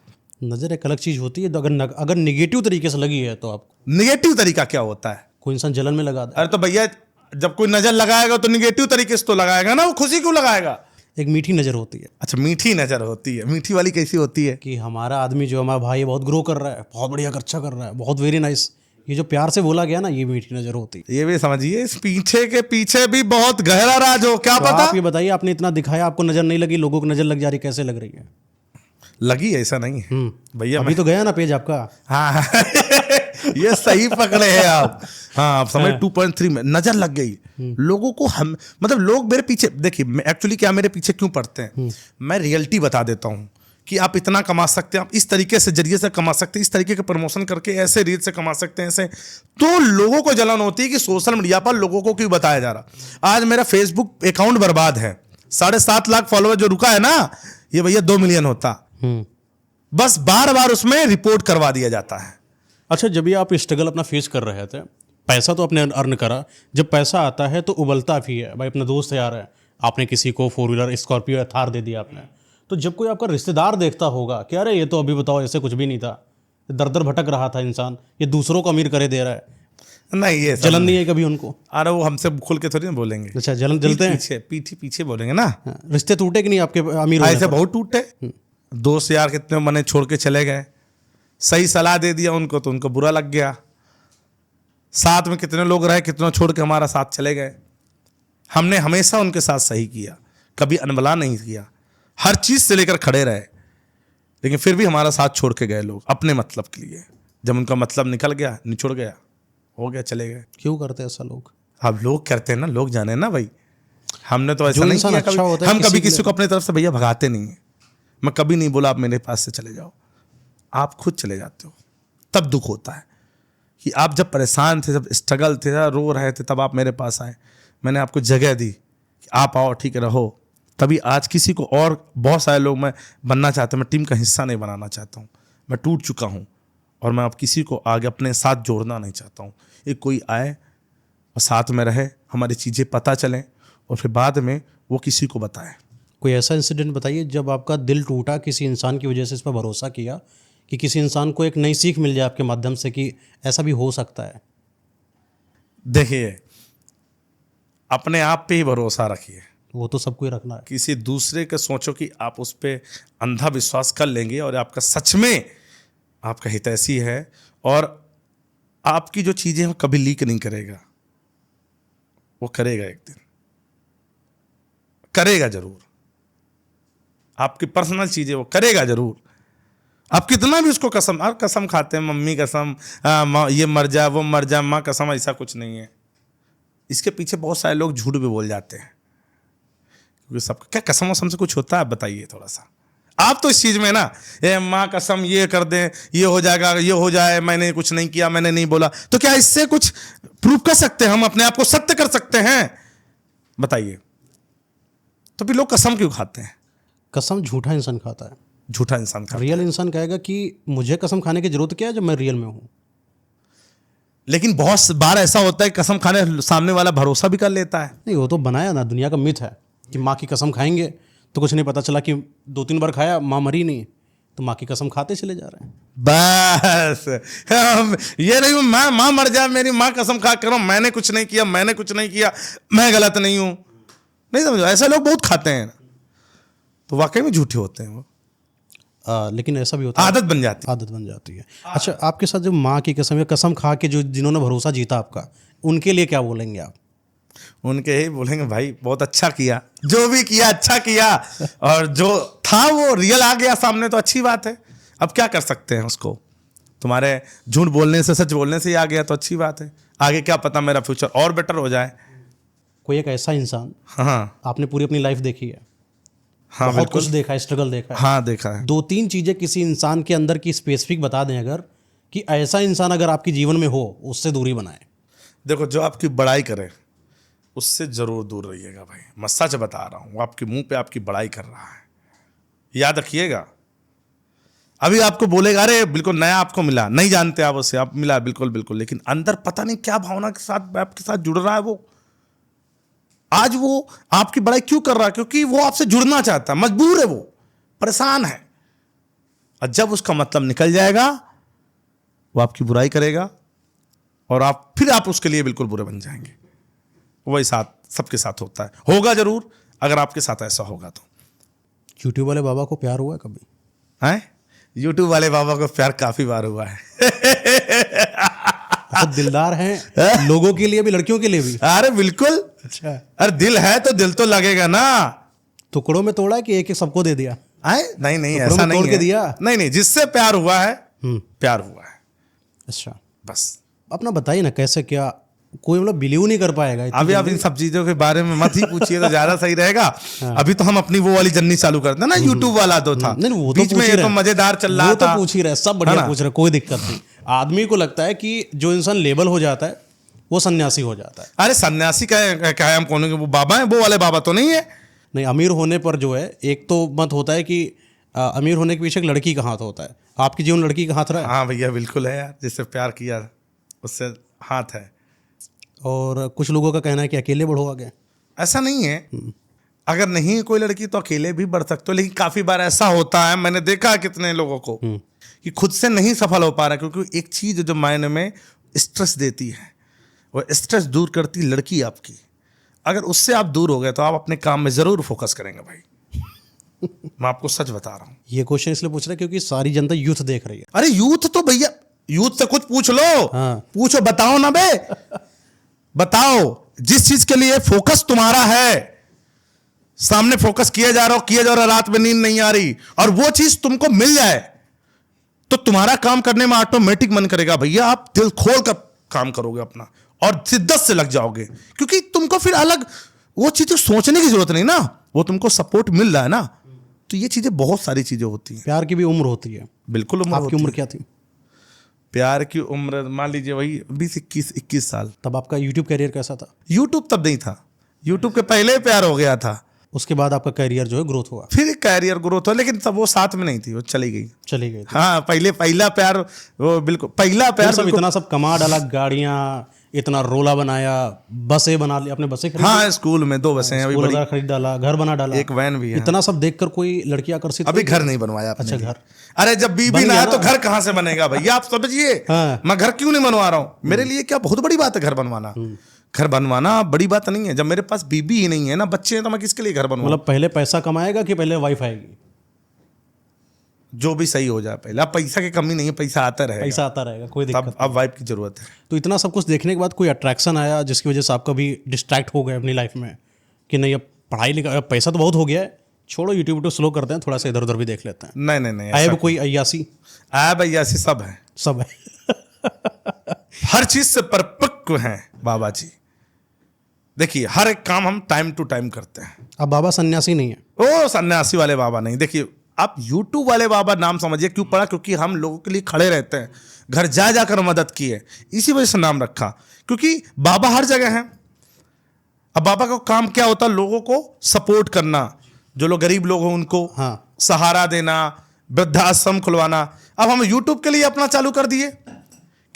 नजर एक अलग चीज होती है, तो अगर निगेटिव तरीके से लगी है तो आपको। निगेटिव तरीका क्या होता है? कोई इंसान जलन में लगा दे। अरे तो भैया जब कोई नजर लगाएगा तो निगेटिव तरीके से तो लगाएगा ना, वो खुशी क्यों लगाएगा? एक मीठी नजर होती है। अच्छा, मीठी नजर होती है। मीठी वाली कैसी होती है? कि हमारा आदमी जो हमारा भाई है बहुत ग्रो कर रहा है, बहुत बढ़िया अच्छा कर रहा है, बहुत वेरी नाइस, ये जो प्यार से बोला गया ना, ये मीठी नजर होती है। ये भी समझिए, इस पीछे के पीछे भी बहुत गहरा राज हो, क्या तो पता। आप ये बताइए, आपने इतना दिखाया, आपको नजर नहीं लगी, लोगों को नजर लग जा रही, कैसे लग रही है? लगी, ऐसा नहीं है भैया। अभी तो गया ना पेज आपका। हाँ ये सही पकड़े हैं आप। हाँ आप समझ, 2.3 में नजर लग गई लोगों को। हम मतलब लोग मेरे पीछे, देखिए एक्चुअली क्या मेरे पीछे क्यों पड़ते हैं, मैं रियलिटी बता देता हूँ कि आप इतना कमा सकते हैं, आप इस तरीके से जरिए से कमा सकते हैं, इस तरीके के प्रमोशन करके ऐसे रीत से कमा सकते हैं ऐसे। तो लोगों को जलन होती है कि सोशल मीडिया पर लोगों को क्यों बताया जा रहा। आज मेरा फेसबुक अकाउंट बर्बाद है, 7.5 लाख फॉलोअर जो रुका है ना, ये भैया 2 मिलियन होता। बस बार बार उसमें रिपोर्ट करवा दिया जाता है। अच्छा, जब ये आप स्ट्रगल अपना फेस कर रहे थे, पैसा तो आपने अर्न करा, जब पैसा आता है तो उबलता भी है। भाई अपना दोस्त यार है, आपने किसी को 4 व्हीलर स्कॉर्पियो या थार दे दिया आपने, तो जब कोई आपका रिश्तेदार देखता होगा कि अरे ये तो अभी बताओ ऐसे कुछ भी नहीं था, दर दर भटक रहा था इंसान, ये दूसरों को अमीर करे दे रहा है, नहीं ये जलन नहीं है कभी उनको? अरे वो हमसे खुल के थोड़ी ना बोलेंगे। अच्छा, जलते हैं, पीछे पीछे बोलेंगे ना। रिश्ते टूटे कि नहीं आपके अमीर होने ऐसे पर? बहुत टूटे। दोस्त यार कितने मने छोड़ के चले गए, सही सलाह दे दिया उनको तो उनको बुरा लग गया। साथ में कितने लोग रहे, कितनों छोड़ के हमारा साथ चले गए। हमने हमेशा उनके साथ सही किया, कभी अनबला नहीं किया, हर चीज से लेकर खड़े रहे, लेकिन फिर भी हमारा साथ छोड़ के गए लोग अपने मतलब के लिए। जब उनका मतलब निकल गया, निचुड़ गया, हो गया, चले गए। क्यों करते ऐसा लोग? अब लोग करते हैं ना, लोग जाने ना भाई। हमने तो ऐसा जो नहीं इंसान किया अच्छा कभी। होता है हम कभी किसी के किसी को अपने तरफ से भैया भगाते नहीं है। मैं कभी नहीं बोला आप मेरे पास से चले जाओ, आप खुद चले जाते हो। तब दुख होता है कि आप जब परेशान थे, जब स्ट्रगल थे, रो रहे थे, तब आप मेरे पास आए, मैंने आपको जगह दी कि आप आओ, ठीक है, रहो। तभी आज किसी को और बहुत सारे लोग मैं बनना चाहता हूँ, मैं टीम का हिस्सा नहीं बनाना चाहता हूँ। मैं टूट चुका हूँ और मैं अब किसी को आगे अपने साथ जोड़ना नहीं चाहता हूँ। एक कोई आए और साथ में रहे, हमारी चीज़ें पता चलें और फिर बाद में वो किसी को बताए। कोई ऐसा इंसिडेंट बताइए जब आपका दिल टूटा किसी इंसान की वजह से, इस पर भरोसा किया कि किसी इंसान को एक नई सीख मिल जाए आपके माध्यम से कि ऐसा भी हो सकता है। देखिए, अपने आप पे ही भरोसा रखिए, वो तो सबको ही रखना है। किसी दूसरे का सोचो कि आप उस पर अंधा विश्वास कर लेंगे और आपका सच में आपका हितैषी है और आपकी जो चीज़ें वो कभी लीक नहीं करेगा। वो करेगा, एक दिन करेगा जरूर। आपकी पर्सनल चीज़ें वो करेगा जरूर। आप कितना भी उसको कसम, आप कसम खाते हैं, मम्मी कसम, ये मर जा, वो मर जा, माँ कसम, ऐसा कुछ नहीं है। इसके पीछे बहुत सारे लोग झूठ भी बोल जाते हैं, क्योंकि सब क्या कसम वसम से कुछ होता है? बताइए थोड़ा सा। आप तो इस चीज़ में ना, ये माँ कसम, ये कर दें, ये हो जाएगा, ये हो जाए, मैंने कुछ नहीं किया, मैंने नहीं बोला, तो क्या इससे कुछ प्रूव कर सकते हैं? हम अपने आप को सत्य कर सकते हैं? बताइए। तो फिर लोग कसम क्यों खाते हैं? कसम झूठा इंसान खाता है, झूठा इंसान खाता है। रियल इंसान कहेगा कि मुझे कसम खाने की जरूरत क्या है जब मैं रियल में हूँ। लेकिन बहुत बार ऐसा होता है, कसम खाने सामने वाला भरोसा भी कर लेता है। नहीं, वो तो बनाया ना, दुनिया का मिथ है कि माँ की कसम खाएंगे तो कुछ नहीं, पता चला कि 2-3 बार खाया, माँ मरी नहीं, तो माँ की कसम खाते चले जा रहे हैं। बस ये नहीं माँ मर जाए, मेरी माँ कसम खा कर मैंने कुछ नहीं किया, मैंने कुछ नहीं किया, मैं गलत नहीं हूं। नहीं समझो, ऐसे लोग बहुत खाते हैं, तो वाकई में झूठे होते हैं वो। लेकिन ऐसा भी होता है, आदत बन जाती है। आदत बन जाती है। अच्छा, आपके साथ जो माँ की कसम या कसम खा के जो जिन्होंने भरोसा जीता आपका, उनके लिए क्या बोलेंगे आप? उनके ही बोलेंगे, भाई बहुत अच्छा किया, जो भी किया अच्छा किया, और जो था वो रियल आ गया सामने, तो अच्छी बात है। अब क्या कर सकते हैं उसको? तुम्हारे झूठ बोलने से, सच बोलने से ही आ गया तो अच्छी बात है। आगे क्या पता मेरा फ्यूचर और बेटर हो जाए। कोई एक ऐसा इंसान, हाँ आपने पूरी अपनी लाइफ देखी है, हाँ, बहुत बिल्कुल कुछ देखा है, स्ट्रगल देखा है, हाँ, देखा है। 2-3 चीजें किसी इंसान के अंदर की स्पेसिफिक बता दें अगर, कि ऐसा इंसान अगर आपके जीवन में हो, उससे दूरी बनाए। देखो, जो आपकी बड़ाई करे उससे जरूर दूर रहिएगा भाई। मैं सच बता रहा हूँ, आपके मुंह पे आपकी बड़ाई कर रहा है, याद रखिएगा। अभी आपको बोलेगा, अरे बिल्कुल नया आपको मिला, नहीं जानते आप उसे, आप मिला, बिल्कुल बिल्कुल, लेकिन अंदर पता नहीं क्या भावना के साथ आपके साथ जुड़ रहा है वो। आज वो आपकी बड़ाई क्यों कर रहा है? क्योंकि वो आपसे जुड़ना चाहता है, मजबूर है, वो परेशान है। और जब उसका मतलब निकल जाएगा, वो आपकी बुराई करेगा और फिर आप उसके लिए बिल्कुल बुरे बन जाएंगे। वही साथ सबके साथ होता है, होगा जरूर, अगर आपके साथ ऐसा होगा तो। यूट्यूब वाले बाबा को प्यार हुआ है कभी? हैं? यूट्यूब वाले बाबा को प्यार काफी बार हुआ है। बहुत दिलदार हैं, लोगों के लिए भी, लड़कियों के लिए भी। अरे बिल्कुल। अच्छा, अरे दिल है तो दिल तो लगेगा ना। टुकड़ों में तोड़ा है कि एक एक सबको दे दिया? आए नहीं नहीं, टुकड़ों ऐसा में तोड़ नहीं के है। दिया? नहीं नहीं, जिससे प्यार हुआ है, प्यार हुआ है, अच्छा, बस। अपना बताइए ना, कैसे क्या? कोई मतलब बिलीव नहीं कर पाएगा इतनी अभी आप जल्दी। इन सब चीजों के बारे में मत ही पूछिए तो ज्यादा सही रहेगा। अभी तो हम अपनी वो वाली जर्नी चालू करते हैं ना, यूट्यूब वाला तो था, नहीं, वो तो बीच में पूछ ही ये तो रहे। मजेदार चल रहा वो तो था। पूछ ही रहे, सब है बढ़िया ना? पूछ रहे, कोई दिक्कत नहीं। आदमी को लगता है कि जो इंसान लेबल हो जाता है वो सन्यासी हो जाता है। अरे सन्यासी का है हम कौन? वो बाबा है, वो वाले बाबा तो नहीं है। नहीं, अमीर होने पर जो है, एक तो मत होता है कि अमीर होने के पीछे एक लड़की का हाथ होता है। आपके जीवन लड़की का हाथ रहा है? हाँ भैया, बिल्कुल है यार, जिससे प्यार किया उससे हाथ है। और कुछ लोगों का कहना है कि अकेले बढ़ो आगे। ऐसा नहीं है, अगर नहीं है कोई लड़की तो अकेले भी बढ़ सकते हो, लेकिन काफी बार ऐसा होता है, मैंने देखा है कितने लोगों को कि खुद से नहीं सफल हो पा रहा, क्योंकि एक चीज जो मायने में स्ट्रेस देती है, वो स्ट्रेस दूर करती लड़की आपकी। अगर उससे आप दूर हो गए तो आप अपने काम में जरूर फोकस करेंगे भाई। मैं आपको सच बता रहा हूं। ये क्वेश्चन इसलिए पूछ रहा है क्योंकि सारी जनता यूथ देख रही है। अरे यूथ तो भैया, यूथ से कुछ पूछ लो। हाँ। पूछो, बताओ ना बे, बताओ जिस चीज के लिए फोकस तुम्हारा है, सामने फोकस किया जा रहा हो, रात में नींद नहीं आ रही, और वो चीज तुमको मिल जाए तो तुम्हारा काम करने में ऑटोमेटिक मन करेगा भैया। आप दिल खोल कर काम करोगे अपना और शिद्दत से लग जाओगे, क्योंकि तुमको फिर अलग वो चीजें सोचने की जरूरत नहीं ना, वो तुमको सपोर्ट मिल रहा है ना। तो ये चीजें बहुत सारी चीजें होती हैं। प्यार की भी उम्र होती है। बिल्कुल उम्र आपकी होती उम्र है। क्या थी? प्यार की उम्र मान लीजिए वही 20-21 साल। तब आपका यूट्यूब कैरियर कैसा था? यूट्यूब तब नहीं था, यूट्यूब के पहले प्यार हो गया था, उसके बाद आपका कैरियर जो है ग्रोथ हुआ, फिर कैरियर ग्रोथ हुआ, लेकिन तब वो साथ में नहीं थी, वो चली गई। चली गई थी। हाँ, पहला प्यार, वो बिल्कुल पहला फिर प्यार सब बिल्कुल। इतना सब कमा डाला, गाड़ियां, इतना रोला बनाया, बसें बना ली आपने, बसें खरीदी, हाँ, स्कूल में 2 बसें हैं अभी स्कूल बड़ी, वगैरह खरीद डाला, घर बना डाला, एक वैन भी है। इतना सब देखकर कोई लड़की आकर्षित अभी हुई? घर नहीं बनवाया आपने। अच्छा, घर। अरे जब बीबी बन ना गया है तो ना। घर कहाँ से बनेगा भैया, आप समझिए। हाँ। मैं घर क्यों नहीं बनवा रहा हूँ, मेरे लिए क्या बहुत बड़ी बात है घर बनवाना। घर बनवाना बड़ी बात नहीं है, जब मेरे पास बीबी ही नहीं है ना, बच्चे हैं, तो मैं किसके लिए घर बनवाऊं। मतलब पहले पैसा कमाएगा कि पहले वाइफ आएगी? जो भी सही हो जाए पहले। अब पैसा की कमी नहीं है, पैसा आता रहेगा, पैसा आता रहेगा, कोई दिक्कत तब अब वाइफ की जरूरत है। तो इतना सब कुछ देखने के बाद कोई अट्रैक्शन आया जिसकी वजह से आप कभी डिस्ट्रैक्ट हो गए अपनी लाइफ में कि नहीं, अब पढ़ाई लिखाई, अब पैसा तो बहुत हो गया है, छोड़ो यूट्यूब स्लो करते हैं, थोड़ा सा इधर उधर भी देख लेते हैं? नहीं नहीं नहीं, आए कोई अय्यासी? भैया ऐसे सब है, सब है। हर चीज से परिपक्व हैं बाबा जी। देखिए हर एक काम हम टाइम टू टाइम करते हैं। अब बाबा सन्यासी नहीं है? ओ सन्यासी वाले बाबा नहीं, देखिए आप यूट्यूब वाले बाबा नाम समझिए, क्यों पड़ा, क्योंकि हम लोगों के लिए खड़े रहते हैं, घर जा जाकर मदद की है, इसी वजह से नाम रखा, क्योंकि बाबा हर जगह हैं। अब बाबा का काम क्या होता है, लोगों को सपोर्ट करना, जो लोग गरीब लोग हैं उनको हाँ। सहारा देना, वृद्धाश्रम खुलवाना। अब हम यूट्यूब के लिए अपना चालू कर दिए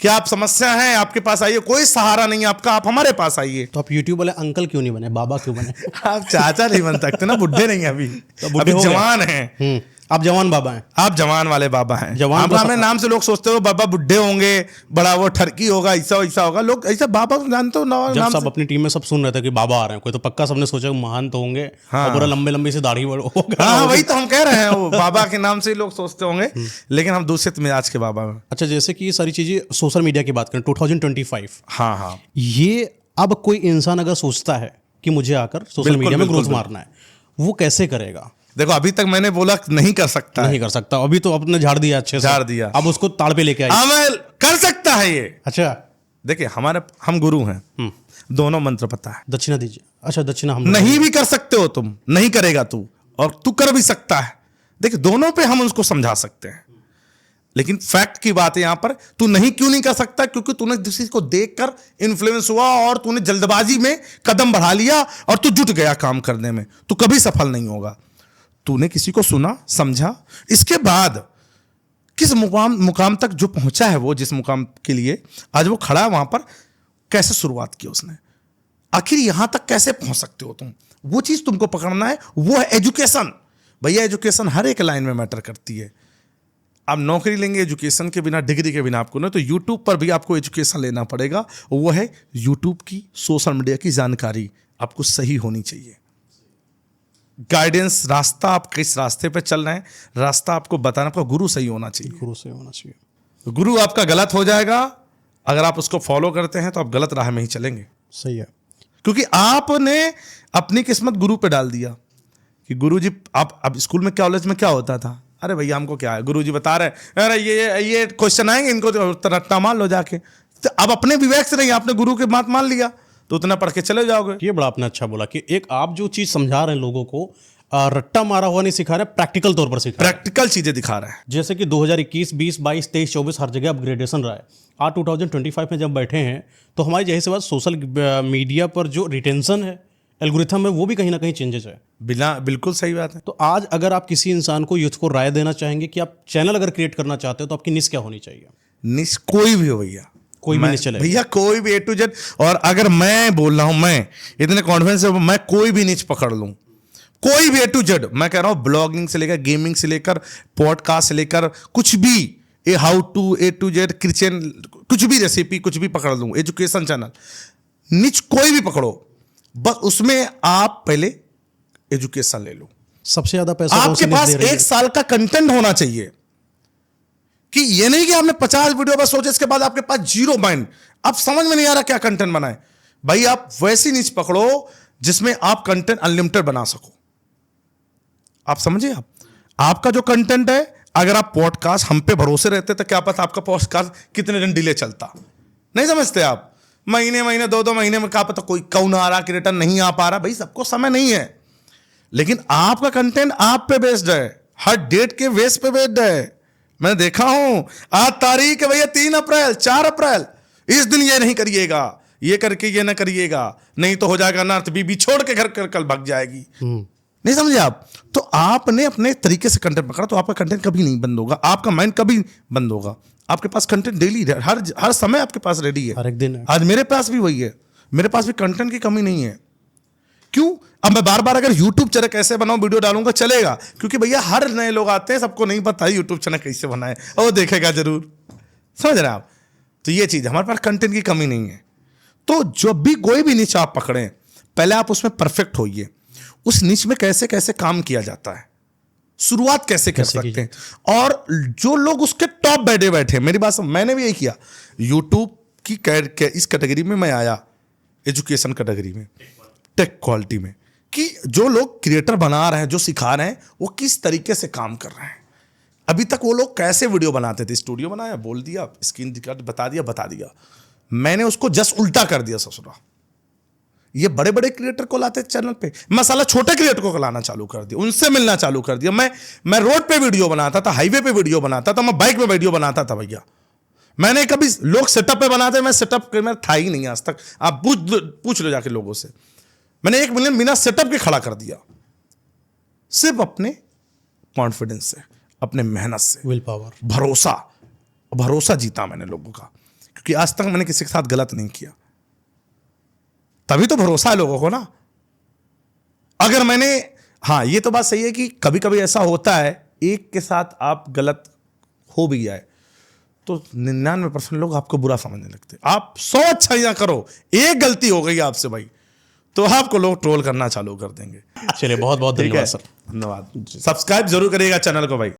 कि आप समस्या है आपके पास आइए, कोई सहारा नहीं है आपका, आप हमारे पास आइए। तो आप यूट्यूब वाले अंकल क्यों नहीं बने, बाबा क्यों बने? आप चाचा नहीं बन सकते ना, बुढ़े नहीं है अभी, तो बुढ़े अभी हो गए। जवान हैं। आप जवान बाबा हैं। आप जवान वाले बाबा हैं। जवान आप तो हमें नाम से लोग सोचते हो बाबा बुढ़े होंगे, बड़ा वो ठरकी होगा, ऐसा वैसा होगा, लोग ऐसा बाबा जानते हो जब नाम सब से। अपनी टीम में सब सुन रहे थे कि बाबा आ रहे हैं, कोई तो पक्का सबने सोचा महान तो होंगे, और पूरा लंबे लंबी से दाढ़ी होगा। हाँ, वही तो हम कह रहे हैं, वो बाबा के नाम से ही लोग सोचते होंगे, लेकिन हम दूषित मिजाज के बाबा हैं। अच्छा, जैसे कि ये सारी चीजें सोशल मीडिया की बात करें, 2025, हाँ हाँ, ये अब कोई इंसान अगर सोचता है कि मुझे आकर सोशल बिल्कुल, मीडिया में बिल्कुल, ग्रोथ मारना है, वो कैसे करेगा? देखो अभी तक मैंने बोला नहीं कर सकता है। नहीं कर सकता, अभी तो आपने झाड़ दिया अच्छे से, झाड़ दिया। अब उसको ताड़ पे लेके आई। अमल कर सकता है ये। अच्छा, देखिए हम गुरु हैं, दोनों मंत्र पता है। दक्षिणा दीजिए। अच्छा, दक्षिणा हम नहीं भी कर सकते हो तुम, नहीं करेगा तू, और तू कर भी सकता है। देखिए दोनों पे हम उसको समझा सकते हैं, लेकिन फैक्ट की बात है यहां पर, तू नहीं क्यों नहीं कर सकता, क्योंकि तूने किसी को देखकर इन्फ्लुएंस हुआ और तूने जल्दबाजी में कदम बढ़ा लिया और तू जुट गया काम करने में, तू कभी सफल नहीं होगा। तूने किसी को सुना, समझा, इसके बाद किस मुकाम तक जो पहुंचा है, वो जिस मुकाम के लिए आज वो खड़ा है, वहां पर कैसे शुरुआत की उसने, आखिर यहां तक कैसे पहुंच सकते हो तुम, वो चीज तुमको पकड़ना है। वो है एजुकेशन। भैया एजुकेशन हर एक लाइन में मैटर करती है। आप नौकरी लेंगे एजुकेशन के बिना, डिग्री के बिना आपको ना, तो यूट्यूब पर भी आपको एजुकेशन लेना पड़ेगा। वो है यूट्यूब की, सोशल मीडिया की जानकारी आपको सही होनी चाहिए, गाइडेंस, रास्ता, आप किस रास्ते पे चल रहे हैं, रास्ता आपको बताना, आपका गुरु सही होना चाहिए। गुरु से होना चाहिए। गुरु आपका गलत हो जाएगा अगर आप उसको फॉलो करते हैं, तो आप गलत राह में ही चलेंगे, सही है। क्योंकि आपने अपनी किस्मत गुरु पे डाल दिया कि गुरु जी, आप अब स्कूल में, कॉलेज में क्या होता था, अरे भैया हमको क्या है, गुरु जी बता रहे हैं, अरे ये क्वेश्चन आएंगे, इनको तो रट्टा मान लो जाके। तो अब अपने विवेक से नहीं, आपने गुरु की बात मान लिया, तो उतना पढ़ के चले जाओगे। ये बड़ा आपने अच्छा बोला कि एक आप जो चीज समझा रहे हैं लोगों को, रट्टा मारा हुआ नहीं सिखा रहे, प्रैक्टिकल तौर पर सिखा रहे हैं। प्रैक्टिकल चीजें दिखा रहा है। जैसे कि 2021, 20, 22, 23, 24 हर जगह अपग्रेडेशन रहा है। आज 2025 में जब बैठे हैं, तो हमारी जैसे से बात सोशल मीडिया पर जो रिटेंशन है, एल्गोरिथम है, वो भी कहीं ना कहीं चेंजेस है। बिल्कुल सही बात है। तो आज अगर आप किसी इंसान को, यूथ को राय देना चाहेंगे कि आप चैनल अगर क्रिएट करना चाहते हो, तो आपकी निश क्या होनी चाहिए? निश कोई भी हो भैया, कोई भी निश चले भैया, कोई भी A to Z। और अगर मैं बोल रहा हूं, मैं इतने कॉन्फिडेंस से, मैं कोई भी निच पकड़ लूं, कोई भी A to Z, मैं कह रहा हूं, ब्लॉगिंग से लेकर, गेमिंग से लेकर, पॉडकास्ट से लेकर, कुछ भी, a how to A to Z, kitchen, कुछ भी रेसिपी, कुछ भी पकड़ लूं, एजुकेशन चैनल, निच कोई भी पकड़ो, बस उसमें आप पहले एजुकेशन ले लो। सबसे ज्यादा पैसा कौन सी आपके निश पास दे रही है? 1 साल का कंटेंट होना चाहिए, कि ये नहीं कि आपने 50 वीडियो बस सोचे, इसके बाद आपके पास जीरो माइंड, अब समझ में नहीं आ रहा क्या कंटेंट बनाए। भाई आप वैसी नीच पकड़ो जिसमें आप कंटेंट अनलिमिटेड बना सको। आप समझे, आपका जो कंटेंट है, अगर आप पॉडकास्ट हम पे भरोसे रहते तो क्या पता आपका पॉडकास्ट कितने दिन डिले चलता, नहीं समझते आप। महीने महीने 2-2 महीने में क्या पता कोई कौन आ रहा क्रिएटर नहीं आ पा रहा, भाई सबको समय नहीं है। लेकिन आपका कंटेंट आप पे बेस्ड है, हर डेट के बेस पे बेस्ड है। मैं देखा हूं आज तारीख है भैया 3 अप्रैल 4 अप्रैल, इस दिन ये नहीं करिएगा, ये करके ये ना करिएगा, नहीं तो हो जाएगा ना, तो बीबी छोड़ के घर कल भाग जाएगी। नहीं समझे आप? तो आपने अपने तरीके से कंटेंट पकड़ा तो आपका कंटेंट कभी नहीं बंद होगा, आपका माइंड कभी बंद होगा। आपके पास कंटेंट डेली हर समय आपके पास रेडी है, हर एक दिन है। आज मेरे पास भी वही है, मेरे पास भी कंटेंट की कमी नहीं है। क्यों? अब मैं बार बार अगर YouTube चैनल कैसे बनाऊं वीडियो डालूंगा चलेगा, क्योंकि भैया हर नए लोग आते हैं, सबको नहीं पता है YouTube चैनल कैसे बनाए, और वो देखेगा जरूर। समझ रहे हैं आप? तो ये चीज हमारे पास कंटेंट की कमी नहीं है। तो जब भी कोई भी निच आप पकड़ें, पहले आप उसमें परफेक्ट होइए, उस निच में कैसे कैसे काम किया जाता है, शुरुआत कैसे कर सकते हैं, और जो लोग उसके टॉप बैठे मेरी बात मैंने भी यही किया। यूट्यूब की इस कैटेगरी में मैं आया, एजुकेशन कैटेगरी में, टेक क्वालिटी में, कि जो लोग क्रिएटर बना रहे हैं, जो सिखा रहे हैं, वो किस तरीके से काम कर रहे हैं। अभी तक वो लोग कैसे वीडियो बनाते थे, स्टूडियो बनाया, बोल दिया, स्क्रीन रिकॉर्ड बता दिया, मैंने उसको जस्ट उल्टा कर दिया ससुरा। ये बड़े बड़े क्रिएटर को लाते चैनल पे, मसाला छोटे क्रिएटर को लाना चालू कर दिया, उनसे मिलना चालू कर दिया। मैं रोड पे वीडियो बनाता था, हाईवे पे वीडियो बनाता था, मैं बाइक पे वीडियो बनाता था भैया। मैंने कभी, लोग सेटअप पे बनाते, मैं सेटअप में था ही नहीं आज तक। आप पूछ लो जाके लोगों से, मैंने 1 मिलियन बिना सेटअप के खड़ा कर दिया, सिर्फ अपने कॉन्फिडेंस से, अपने मेहनत से, विल पावर, भरोसा जीता मैंने लोगों का, क्योंकि आज तक मैंने किसी के साथ गलत नहीं किया, तभी तो भरोसा है लोगों को ना। अगर मैंने, हाँ ये तो बात सही है कि कभी कभी ऐसा होता है, एक के साथ आप गलत हो भी जाए तो 99% लोग आपको बुरा समझने लगते। आप 100 अच्छाइयां करो, एक गलती हो गई आपसे भाई, तो आपको लोग ट्रोल करना चालू कर देंगे। चलिए बहुत बहुत धन्यवाद सर। धन्यवाद। सब्सक्राइब जरूर करिएगा चैनल को भाई।